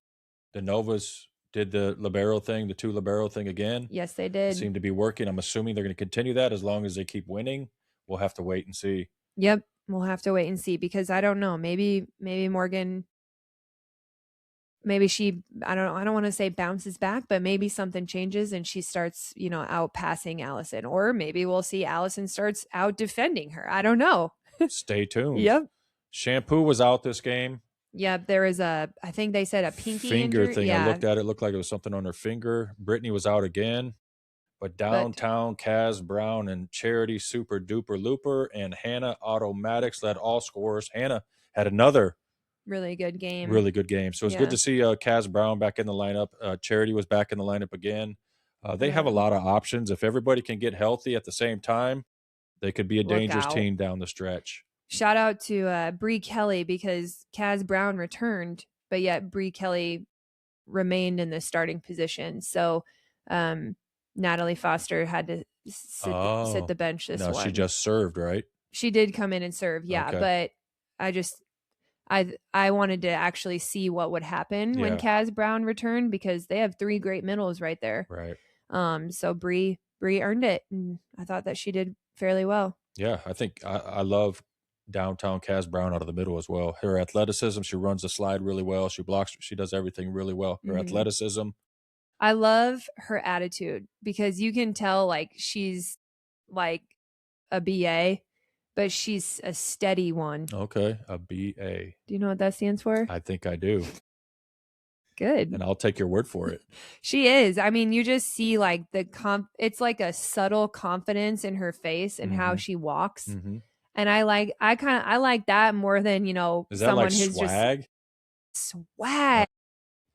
the Novas did the libero thing, the 2 libero thing again. Yes, they did. It seemed to be working. I'm assuming they're going to continue that as long as they keep winning. We'll have to wait and see. Yep. We'll have to wait and see, because I don't know. Maybe Morgan, maybe she, I don't want to say bounces back, but maybe something changes and she starts, out passing Allison, or maybe we'll see Allison starts out defending her. I don't know. Stay tuned. Yep. Shampoo was out this game. Yeah, there was I think they said a pinky finger injury. thing. Yeah. I looked at it, looked like it was something on her finger. Brittany was out again. But downtown, Kaz Brown and Charity Super Duper Looper and Hannah Automatics led all scorers. Hannah had another really good game. So it's good to see Kaz Brown back in the lineup. Charity was back in the lineup again. They have a lot of options. If everybody can get healthy at the same time, they could be a dangerous team down the stretch. Shout out to Bree Kelly, because Kaz Brown returned, but yet Bree Kelly remained in the starting position. So Natalie Foster had to sit the bench this one. She just served, right? She did come in and serve, yeah. Okay. But I wanted to actually see what would happen when Kaz Brown returned, because they have 3 great middles right there. Right. So Bree earned it, and I thought that she did fairly well. Yeah, I think I love downtown Kaz Brown out of the middle as well. Her athleticism, she runs the slide really well. She blocks, she does everything really well. Her athleticism. I love her attitude, because you can tell like she's like a BA, but she's a steady one. Okay, a BA. Do you know what that stands for? I think I do. Good. And I'll take your word for it. She is. I mean, you just see like it's like a subtle confidence in her face and how she walks. And I like that more than, is that someone like who's swag? Just swag.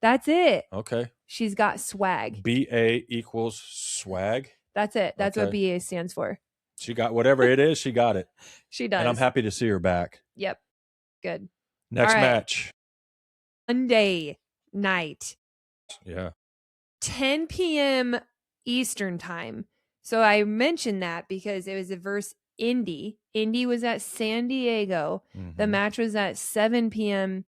That's it. Okay. She's got swag. BA equals swag. That's it. That's what BA stands for. She got whatever it is. She got it. She does. And I'm happy to see her back. Yep. Good. Next match. Monday night. Yeah. 10 p.m. Eastern time. So I mentioned that because it was versus Indy. Indy was at San Diego. The match was at 7 p.m.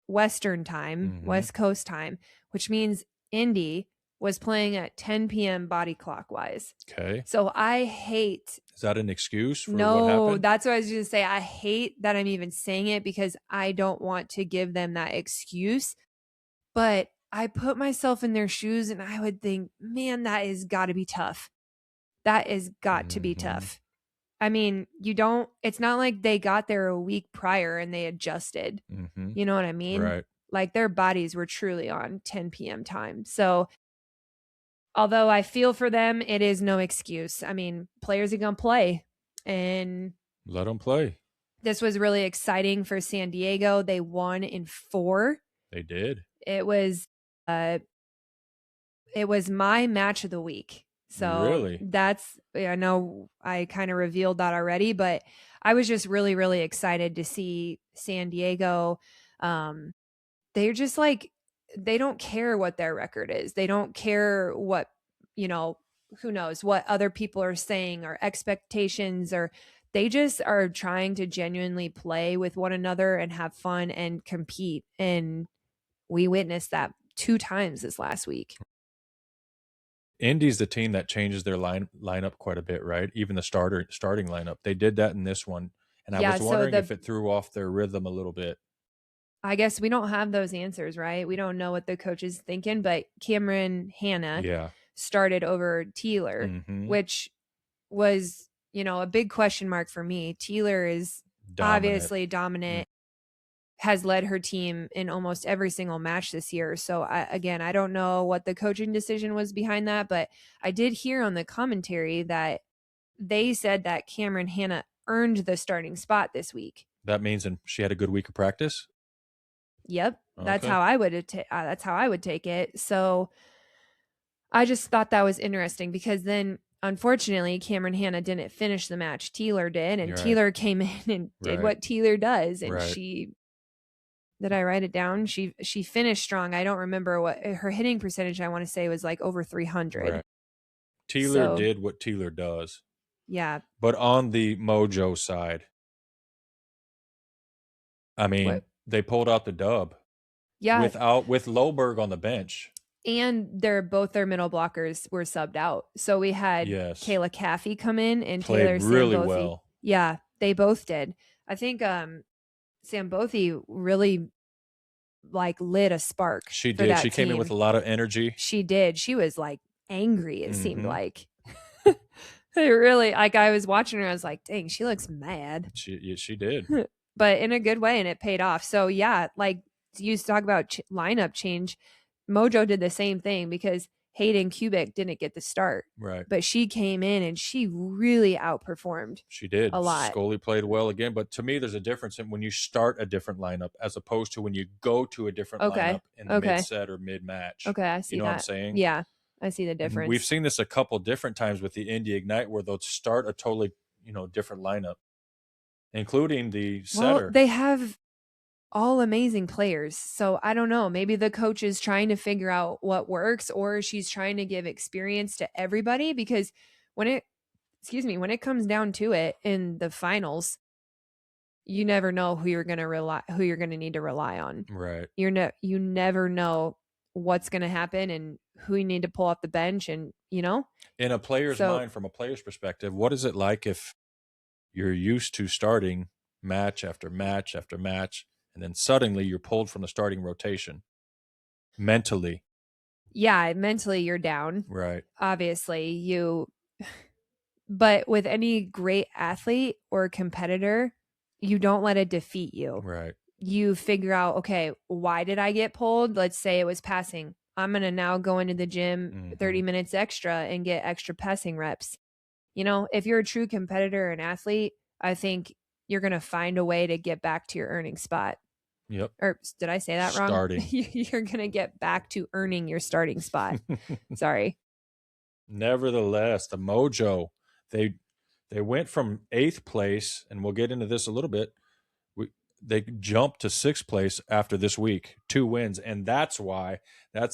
Western time, West Coast time, which means Indy was playing at 10 p.m. body clockwise. Okay. So I hate. Is that an excuse for what No, happened? that's what I was going to say. I hate that I'm even saying it, because I don't want to give them that excuse. But I put myself in their shoes and I would think, man, that has got to be tough. That has got to be tough. I mean, it's not like they got there a week prior and they adjusted. You know what I mean? Right. Like their bodies were truly on 10 p.m. time. So although I feel for them, it is no excuse. I mean, players are going to play, and let them play. This was really exciting for San Diego. They won in 4. They did. It was my match of the week. So really? I know I kind of revealed that already, but I was just really, really excited to see San Diego. They're just like, they don't care what their record is. They don't care what, who knows what other people are saying or expectations, or they just are trying to genuinely play with one another and have fun and compete. And we witnessed that 2 times this last week. Indy's the team that changes their lineup quite a bit, right? Even the starting lineup. They did that in this one. And I was wondering if it threw off their rhythm a little bit. I guess we don't have those answers, right? We don't know what the coach is thinking, but Cameron Hanna started over Teeler, which was, a big question mark for me. Teeler is obviously dominant, has led her team in almost every single match this year. So I don't know what the coaching decision was behind that, but I did hear on the commentary that they said that Cameron Hanna earned the starting spot this week. That means she had a good week of practice? Yep. Okay. That's how I would take it. So I just thought that was interesting because then unfortunately Cameron Hanna didn't finish the match. Teeler did, and Teeler came in and did what Teeler does. And did I write it down? She finished strong. I don't remember what her hitting percentage, I want to say, was like over 300. Right. Teeler did what Teeler does. Yeah. But on the Mojo side, I mean, they pulled out the dub. Yeah. With Loberg on the bench. And both their middle blockers were subbed out. So we had Kayla Caffey come in and Taylor really Sambothi. Well. Yeah, they both did. I think Sambothi really lit a spark. She did. She came in with a lot of energy. She did. She was angry, it seemed like. It really, I was watching her, I was like, dang, she looks mad. She did. But in a good way, and it paid off. So yeah, you talk about lineup change. Mojo did the same thing because Hayden Kubik didn't get the start. Right. But she came in and she really outperformed. She did. A lot. Scully played well again. But to me, there's a difference in when you start a different lineup as opposed to when you go to a different lineup in the mid-set or mid-match. Okay, I see that. You know what I'm saying? Yeah, I see the difference. We've seen this a couple different times with the Indy Ignite where they'll start a totally, different lineup, including the setter. Well, they have all amazing players. So I don't know, maybe the coach is trying to figure out what works, or she's trying to give experience to everybody, because when it comes down to it in the finals, you never know who you're going to need to rely on. Right. You never know what's going to happen and who you need to pull off the bench. And, in a player's mind, from a player's perspective, what is it like if you're used to starting match after match after match, and then suddenly you're pulled from the starting rotation mentally? Yeah, mentally you're down. Right. Obviously, but with any great athlete or competitor, you don't let it defeat you. Right. You figure out, okay, why did I get pulled? Let's say it was passing. I'm going to now go into the gym 30 minutes extra and get extra passing reps. If you're a true competitor and athlete, I think you're going to find a way to get back to your earning spot. Yep. Or did I say that wrong? Starting. You're going to get back to earning your starting spot. Sorry. Nevertheless, the Mojo, they went from 8th place, and we'll get into this a little bit. They jumped to 6th place after this week, 2 wins. And that's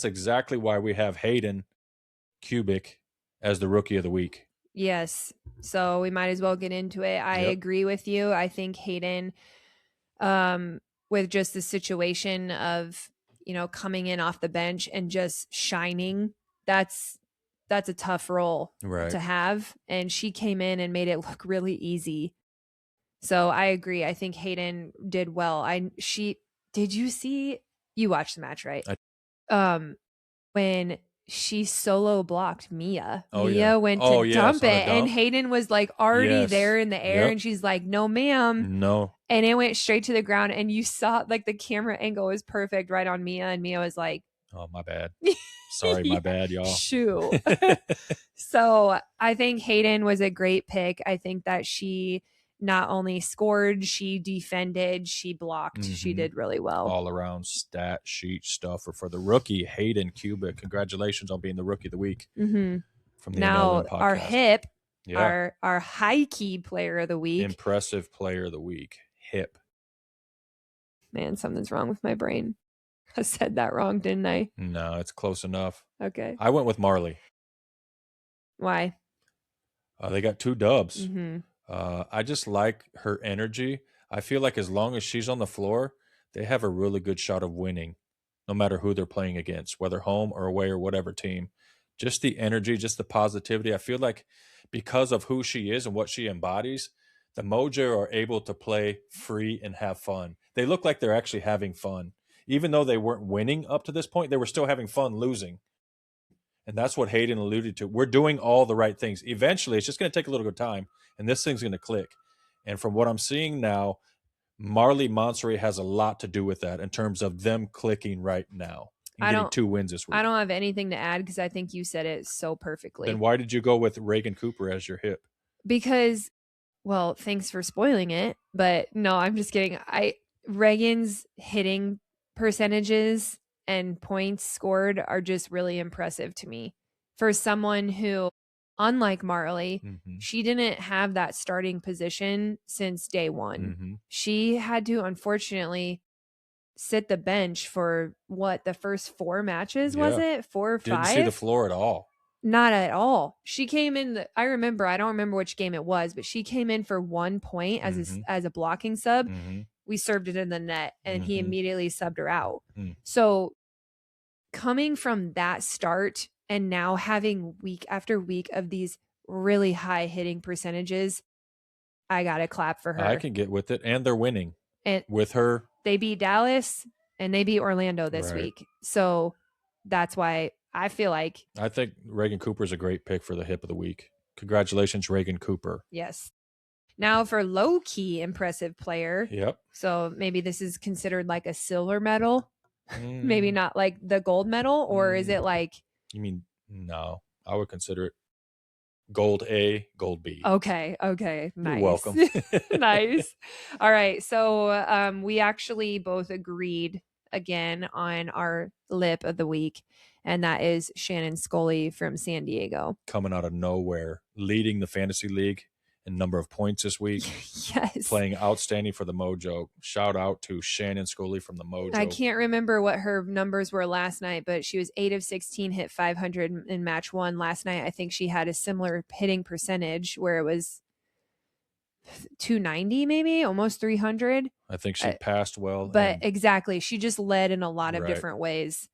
exactly why we have Hayden Kubik as the Rookie of the Week. Yes. So we might as well get into it. I agree with you. I think Hayden, with just the situation of, coming in off the bench and just shining, that's a tough role to have. And she came in and made it look really easy. So I agree. I think Hayden did well. Did you watched the match, right? When she solo blocked Mia. Mia went to dump it, and Hayden was already there in the air, and she's like, "No, ma'am." No. And it went straight to the ground, and you saw the camera angle was perfect right on Mia, and Mia was like, "Oh, my bad. Sorry, my bad, y'all." Shoo. So I think Hayden was a great pick. I think that she not only scored, she defended, she blocked. She did really well. All around stat sheet stuff. For the rookie, Hayden Kubik, congratulations on being the Rookie of the Week. From the now, MLM podcast. Our hip, our high key player of the week. Impressive player of the week. Hip. Man, something's wrong with my brain. I said that wrong, didn't I? No, it's close enough. Okay. I went with Marley. Why? They got 2 dubs. I just like her energy. I feel like as long as she's on the floor, they have a really good shot of winning, no matter who they're playing against, whether home or away or whatever team. Just the energy, just the positivity. I feel like because of who she is and what she embodies, the Mojo are able to play free and have fun. They look like they're actually having fun. Even though they weren't winning up to this point, they were still having fun losing. And that's what Hayden alluded to. We're doing all the right things. Eventually, it's just going to take a little bit of time, and this thing's going to click. And from what I'm seeing now, Marley Montsere has a lot to do with that in terms of them clicking right now and getting 2 wins this week. I don't have anything to add because I think you said it so perfectly. Then why did you go with Reagan Cooper as your hip? Because, well, thanks for spoiling it. But no, I'm just kidding. Reagan's hitting percentages and points scored are just really impressive to me. For someone who, unlike Marley, she didn't have that starting position since day one. She had to, unfortunately, sit the bench for the first 4 matches, was it? 4 or 5? Didn't see the floor at all. Not at all. She came in, I don't remember which game it was, but she came in for 1 point as a blocking sub. We served it in the net and he immediately subbed her out. So coming from that start and now having week after week of these really high hitting percentages, I got to clap for her. I can get with it. And they're winning with her. They beat Dallas and they beat Orlando this week. So that's why I feel like. I think Reagan Cooper is a great pick for the hip of the week. Congratulations, Reagan Cooper. Yes. Now for low-key impressive player. Yep. So maybe this is considered like a silver medal. Maybe not like the gold medal, or is it like? You mean, no, I would consider it gold A, gold B. Okay. Nice. You're welcome. Nice. All right. So we actually both agreed again on our lip of the week, and that is Shannon Scully from San Diego. Coming out of nowhere, leading the fantasy league in number of points this week. Yes. Playing outstanding for the Mojo. Shout out to Shannon Scully from the Mojo. I can't remember what her numbers were last night, but she was 8 of 16, hit 500 in match 1. Last night, I think she had a similar hitting percentage where it was 290, maybe almost 300. I think she passed well. But exactly. She just led in a lot of different ways.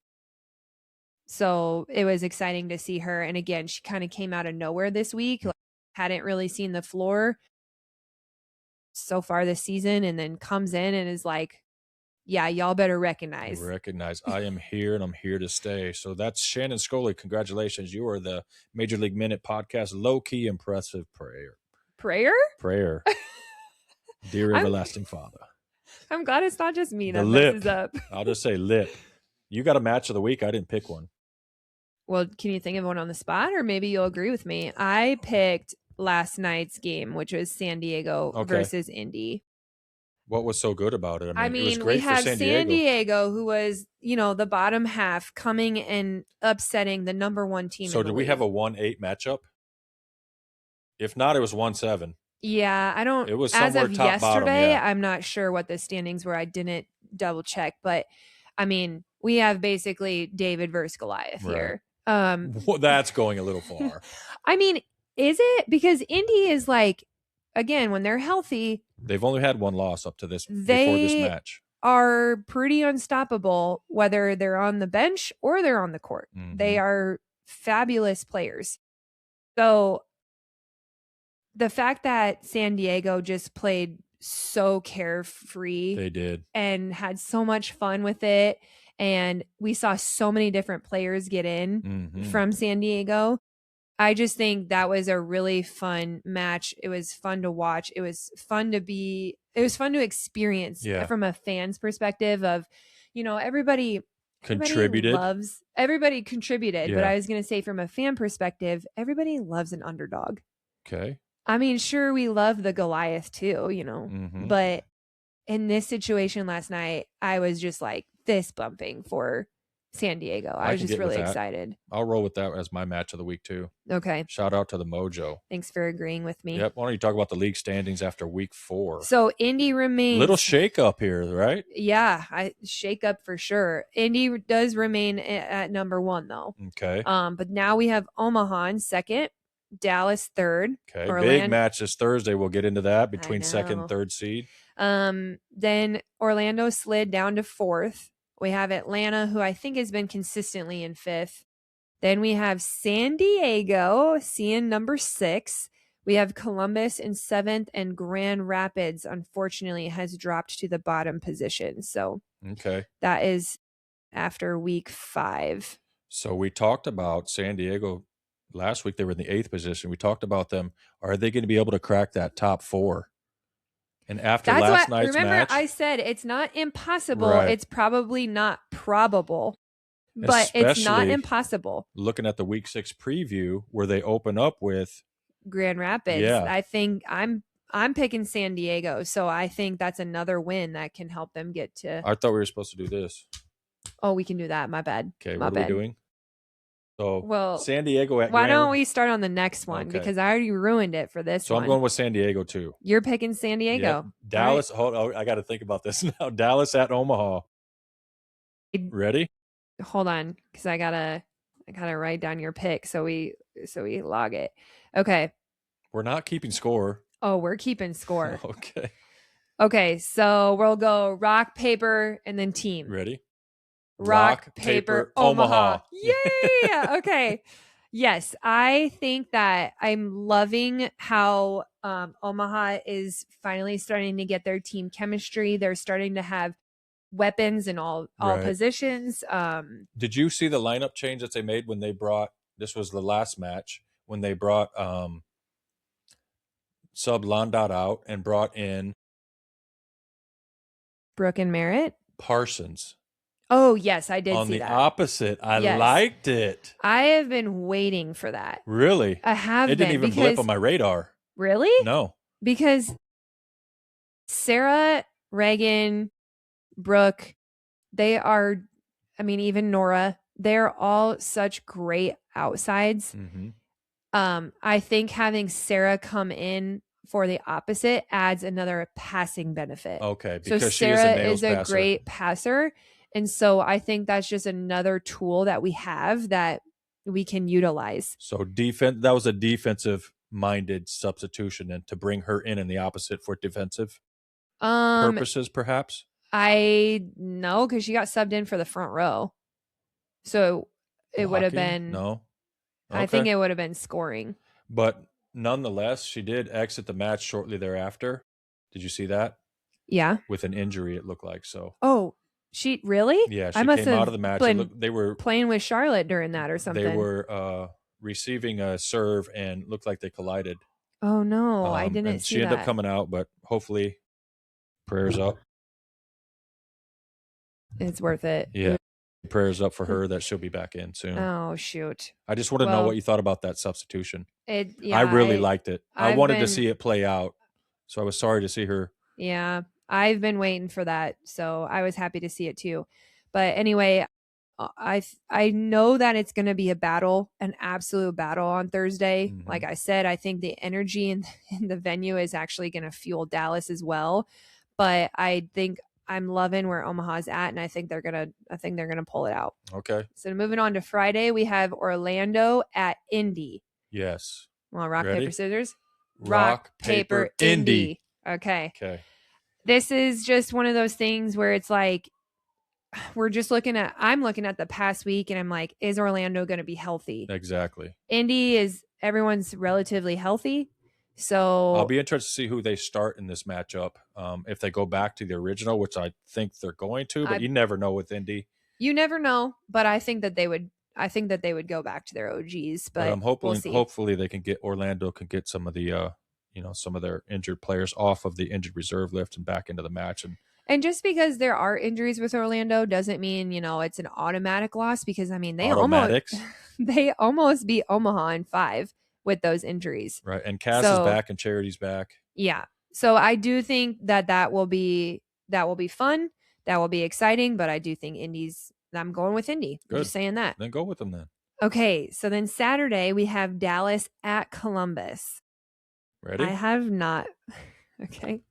So it was exciting to see her. And again, she kind of came out of nowhere this week. Hadn't really seen the floor so far this season, and then comes in and is like, yeah, y'all better recognize. I am here and I'm here to stay. So that's Shannon Scully. Congratulations. You are the Major League Minute podcast low-key impressive prayer. Dear everlasting Father. I'm glad it's not just me that messes up. I'll just say lip. You got a match of the week. I didn't pick one. Well, can you think of one on the spot, or maybe you'll agree with me? I picked last night's game, which was San Diego versus Indy. What was so good about it? I mean, it was great we have for San Diego, who was, the bottom half, coming and upsetting the number 1 team. So did we have a 1-8 matchup? If not, it was 1-7. Yeah, I don't. It was as somewhere of top yesterday, bottom, yeah. I'm not sure what the standings were. I didn't double check, but I mean, we have basically David versus Goliath here. Well, that's going a little far. I mean, is it? Because Indy is like, again, when they're healthy, they've only had 1 loss up to this before this match. Are pretty unstoppable, whether they're on the bench or they're on the court. They are fabulous players. So the fact that San Diego just played so carefree, they did, and had so much fun with it. And we saw so many different players get in from San Diego. I just think that was a really fun match. It was fun to watch. It was fun to experience from a fan's perspective of, everybody contributed. Everybody contributed. Yeah. But I was going to say, from a fan perspective, everybody loves an underdog. Okay. I mean, sure, we love the Goliath too, but in this situation last night, I was just like fist bumping for San Diego. I was just really excited. I'll roll with that as my match of the week too. Okay. Shout out to the Mojo. Thanks for agreeing with me. Yep. Why don't you talk about the league standings after week 4? So Indy remains little shake up here, right? Yeah, shake up for sure. Indy does remain at number 1 though. Okay. But now we have Omaha in second. Dallas third. Okay, big match this Thursday. We'll get into that between second and third seed. Then Orlando slid down to fourth. We have Atlanta, who I think has been consistently in fifth. Then we have San Diego, seeing number 6. We have Columbus in 7th, and Grand Rapids, unfortunately, has dropped to the bottom position. So that is after week 5. So we talked about San Diego last week. They were in the 8th position. We talked about them. Are they going to be able to crack that top 4? And after last night's match, remember I said it's not impossible. Right. It's probably not probable. But it's not impossible. Looking at the week 6 preview where they open up with Grand Rapids. Yeah. I think I'm picking San Diego. So I think that's another win that can help them get to. I thought we were supposed to do this. Oh, we can do that. My bad. Okay, what are we doing? So San Diego at why don't we start on the next one? Okay. Because I already ruined it for this one. So I'm going with San Diego too. You're picking San Diego. Yeah. Dallas. Right. Hold on, I got to think about this now. Dallas at Omaha. Ready? Hold on, because I gotta write down your pick so we log it. Okay. We're not keeping score. Oh, we're keeping score. Okay. Okay, so we'll go rock, paper, and then team. Ready? Rock, paper, Omaha. Yay! Okay. Yes, I think that I'm loving how Omaha is finally starting to get their team chemistry. They're starting to have weapons in all positions. Did you see the lineup change that they made when they brought, this was the last match, when they brought sub Landot out and brought in Brooke and Merritt? Parsons. Oh, yes, I did see that. On the opposite. I liked it. I have been waiting for that. Really? I have been. It didn't even blip on my radar. Really? No. Because Sarah, Reagan, Brooke, they are, I mean, even Nora, they're all such great outsides. Mm-hmm. I think having Sarah come in for the opposite adds another passing benefit. Okay, because so Sarah is a great passer. And so I think that's just another tool that we have that we can utilize. So that was a defensive minded substitution, and to bring her in the opposite for defensive purposes, perhaps? I know, because she got subbed in for the front row. So it would have been. No. Okay. I think it would have been scoring. But nonetheless, she did exit the match shortly thereafter. Did you see that? Yeah. With an injury, it looked like. So. Oh, she really? Yeah, she came out of the match. They were playing with Charlotte during that or something. They were receiving a serve and looked like they collided. Oh, no. I didn't see that. She ended up coming out, but hopefully prayers up. It's worth it. Yeah. Prayers up for her that she'll be back in soon. Oh, shoot. I just want to know what you thought about that substitution. Yeah, I really liked it. I wanted to see it play out. So I was sorry to see her. Yeah, I've been waiting for that. So I was happy to see it too. But anyway, I know that it's going to be a battle, an absolute battle on Thursday. Mm-hmm. Like I said, I think the energy in the venue is actually going to fuel Dallas as well. But I think I'm loving where Omaha's at, and I think they're gonna pull it out. Okay. So moving on to Friday, we have Orlando at Indy. Yes. Well, rock, paper, scissors. Rock, paper, Indy. Okay. Okay. This is just one of those things where it's like I'm looking at the past week, and I'm like, is Orlando going to be healthy? Exactly. Everyone's relatively healthy. So I'll be interested to see who they start in this matchup. If they go back to the original, which I think they're going to, but you never know with Indy. You never know, but I think that they would go back to their OGs. But I'm hoping, hopefully Orlando can get some of the some of their injured players off of the injured reserve list and back into the match. And just because there are injuries with Orlando doesn't mean, it's an automatic loss, because I mean they almost beat Omaha in 5 with those injuries. Right. And Cass is back and Charity's back. Yeah. So I do think that will be fun. That will be exciting. But I do think I'm going with Indy. Good. I'm just saying that. Then go with them then. Okay. So then Saturday we have Dallas at Columbus. Ready? I have not. Okay.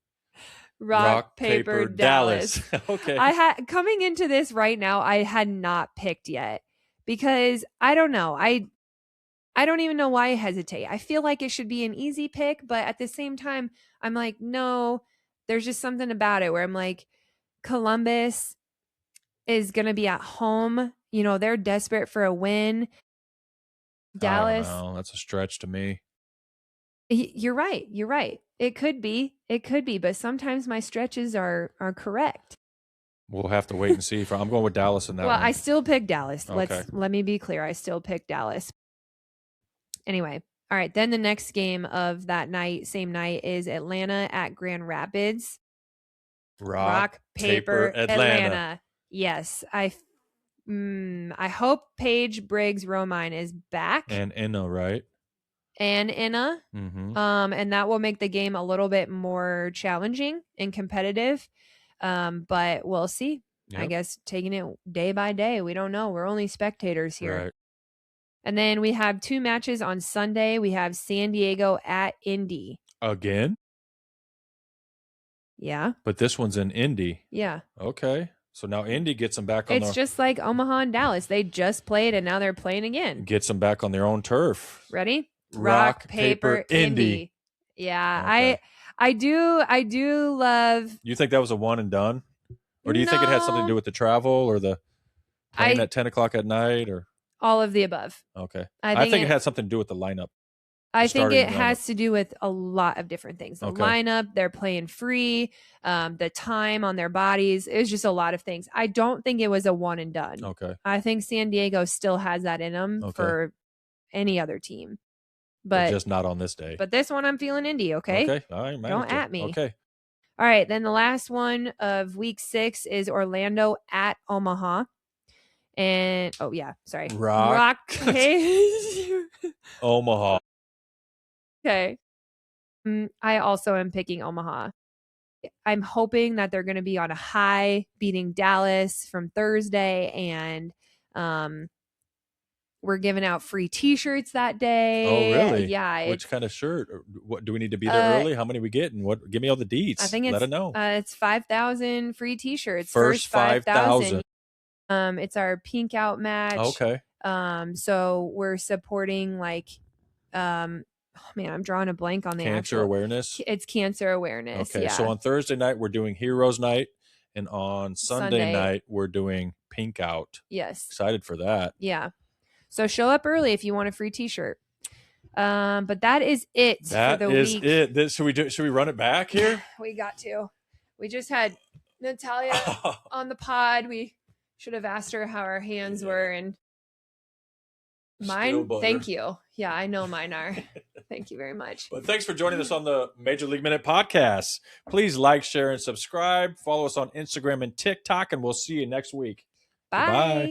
Rock, paper, Dallas. Okay. Coming into this right now, I had not picked yet, because I don't know. I I don't even know why I hesitate. I feel like it should be an easy pick, but at the same time, I'm like, no, there's just something about it where I'm like, Columbus is going to be at home. You know, they're desperate for a win. Dallas. I don't know. That's a stretch to me. You're right. You're right. It could be. It could be. But sometimes my stretches are correct. We'll have to wait and see. I'm going with Dallas in that one. Well, I still pick Dallas. Okay. Let me be clear. I still pick Dallas. Anyway. All right. Then the next game of that night, same night, is Atlanta at Grand Rapids. Rock, paper, Atlanta. Yes. I hope Paige Briggs Romine is back. And Inna, right? And Inna. Mm-hmm. And that will make the game a little bit more challenging and competitive. But we'll see. Yep. I guess taking it day by day. We don't know. We're only spectators here. Right. And then we have 2 matches on Sunday. We have San Diego at Indy. Again? Yeah. But this one's in Indy. Yeah. Okay. So now Indy gets them back on It's just like Omaha and Dallas. They just played and now they're playing again. Gets them back on their own turf. Ready? Rock, paper, Indy. Yeah. Okay. I do love. You think that was a one and done? Or do you think it had something to do with the travel or the playing at 10 o'clock at night or? All of the above. Okay. I think it had something to do with the lineup. I think it has to do with a lot of different things. The lineup, they're playing free, the time on their bodies. It was just a lot of things. I don't think it was a one and done. Okay. I think San Diego still has that in them for any other team. But just not on this day. But this one I'm feeling Indy, okay? Okay. All right, don't at me. Okay. All right. Then the last one of week 6 is Orlando at Omaha. And Rock. Omaha. Okay. I also am picking Omaha. I'm hoping that they're going to be on a high, beating Dallas from Thursday, and we're giving out free T-shirts that day. Oh, really? Yeah. Which kind of shirt? What do we need to be there early? How many we get? And what? Give me all the deets. I think let it know. It's 5,000 free T-shirts. First 5,000. It's our pink out match. Okay. So we're supporting I'm drawing a blank on the cancer awareness. It's cancer awareness. Okay. Yeah. So on Thursday night we're doing Heroes Night, and on Sunday night we're doing Pink Out. Yes. Excited for that. Yeah. So show up early if you want a free T-shirt. But that is it for the week. That is it. Should we run it back here? We got to. We just had Natalia on the pod. We should have asked her how our hands were, and mine. Thank you. Yeah, I know mine are. Thank you very much. But thanks for joining us on the Major League Minute podcast. Please like, share, and subscribe. Follow us on Instagram and TikTok, and we'll see you next week. Bye. Goodbye.